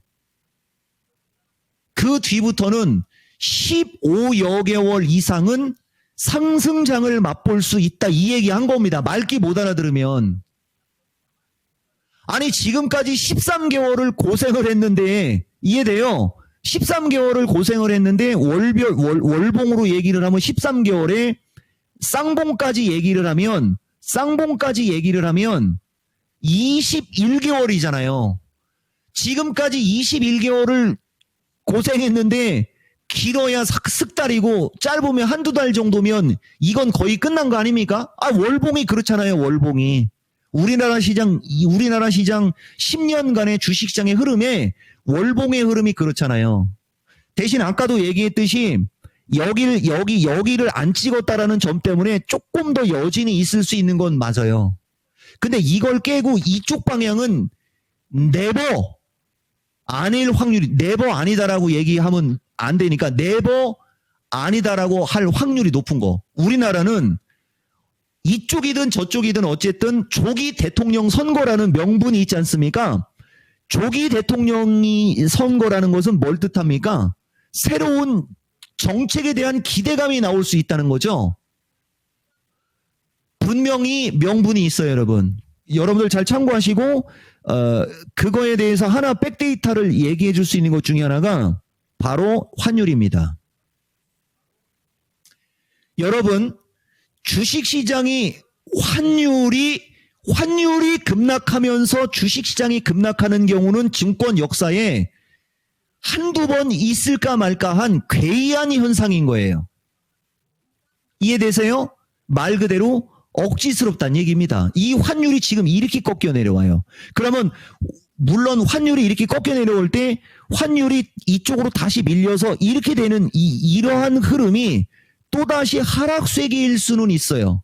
그 뒤부터는 15여 개월 이상은 상승장을 맛볼 수 있다. 이 얘기 한 겁니다. 말귀 못 알아들으면. 아니, 지금까지 13개월을 고생을 했는데, 이해돼요? 13개월을 고생을 했는데, 월봉으로 얘기를 하면 13개월에 쌍봉까지 얘기를 하면 21개월이잖아요. 지금까지 21개월을 고생했는데 길어야 석 달이고 짧으면 한두 달 정도면 이건 거의 끝난 거 아닙니까? 아, 월봉이 그렇잖아요. 월봉이. 우리나라 시장 10년간의 주식시장의 흐름에 월봉의 흐름이 그렇잖아요. 대신 아까도 얘기했듯이 여기를 안 찍었다라는 점 때문에 조금 더 여진이 있을 수 있는 건 맞아요. 근데 이걸 깨고 이쪽 방향은 네버 아닐 확률이, 네버 아니다라고 얘기하면 안 되니까 네버 아니다라고 할 확률이 높은 거. 우리나라는 이쪽이든 저쪽이든 어쨌든 조기 대통령 선거라는 명분이 있지 않습니까? 조기 대통령이 선거라는 것은 뭘 뜻합니까? 새로운 정책에 대한 기대감이 나올 수 있다는 거죠. 분명히 명분이 있어요, 여러분. 여러분들 잘 참고하시고, 그거에 대해서 하나 백데이터를 얘기해 줄 수 있는 것 중에 하나가 바로 환율입니다. 여러분, 주식시장이 환율이 급락하면서 주식시장이 급락하는 경우는 증권 역사에 한두 번 있을까 말까 한 괴이한 현상인 거예요. 이해되세요? 말 그대로 억지스럽다는 얘기입니다. 이 환율이 지금 이렇게 꺾여 내려와요. 그러면 물론 환율이 이렇게 꺾여 내려올 때 환율이 이쪽으로 다시 밀려서 이렇게 되는 이러한 흐름이 또다시 하락세기일 수는 있어요.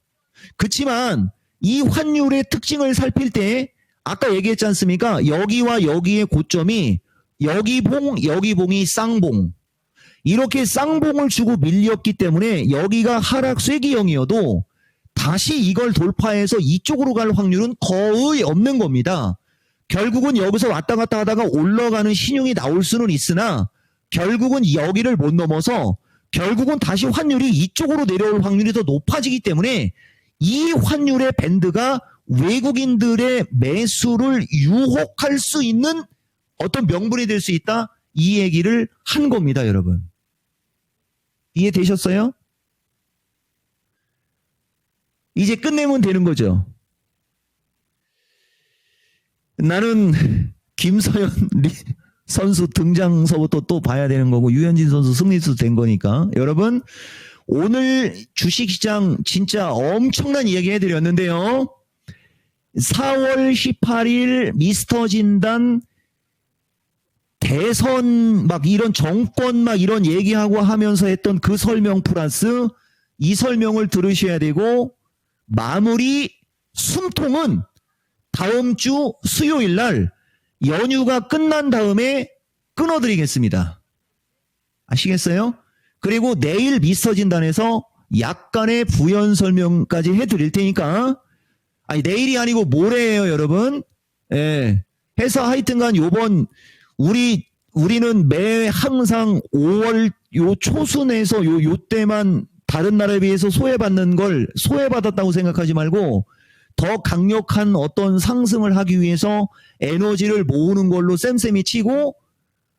그렇지만 이 환율의 특징을 살필 때 아까 얘기했지 않습니까? 여기와 여기의 고점이 여기 봉이 쌍봉. 이렇게 쌍봉을 주고 밀렸기 때문에 여기가 하락세기형이어도 다시 이걸 돌파해서 이쪽으로 갈 확률은 거의 없는 겁니다. 결국은 여기서 왔다 갔다 하다가 올라가는 신용이 나올 수는 있으나 결국은 여기를 못 넘어서 결국은 다시 환율이 이쪽으로 내려올 확률이 더 높아지기 때문에 이 환율의 밴드가 외국인들의 매수를 유혹할 수 있는 어떤 명분이 될 수 있다. 이 얘기를 한 겁니다, 여러분. 이해되셨어요? 이제 끝내면 되는 거죠. 나는 김서현 선수 등장서부터 또 봐야 되는 거고 유현진 선수 승리수 된 거니까 여러분 오늘 주식시장 진짜 엄청난 이야기 해드렸는데요. 4월 18일 미스터 진단 대선 막 이런 정권 막 이런 얘기하고 하면서 했던 그 설명 플러스 이 설명을 들으셔야 되고 마무리 숨통은 다음 주 수요일 날 연휴가 끝난 다음에 끊어드리겠습니다. 아시겠어요? 그리고 내일 미스터 진단에서 약간의 부연 설명까지 해드릴 테니까 아니 내일이 아니고 모레예요 여러분. 예. 해서 하여튼간 요번 우리는 매 항상 5월 요 초순에서 요 때만 다른 나라에 비해서 소외받는 걸 소외받았다고 생각하지 말고 더 강력한 어떤 상승을 하기 위해서 에너지를 모으는 걸로 쌤쌤이 치고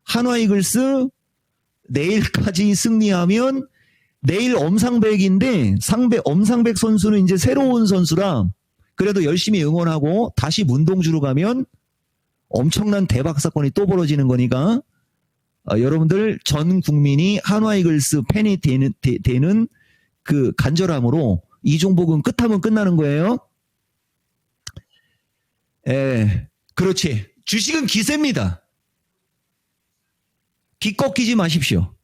한화이글스 내일까지 승리하면 내일 엄상백인데 엄상백 선수는 이제 새로운 선수라 그래도 열심히 응원하고 다시 문동주로 가면 엄청난 대박 사건이 또 벌어지는 거니까 여러분들 전 국민이 한화이글스 팬이 되는 그 간절함으로 이 종목은 끝하면 끝나는 거예요. 그렇지. 주식은 기세입니다. 기 꺾이지 마십시오.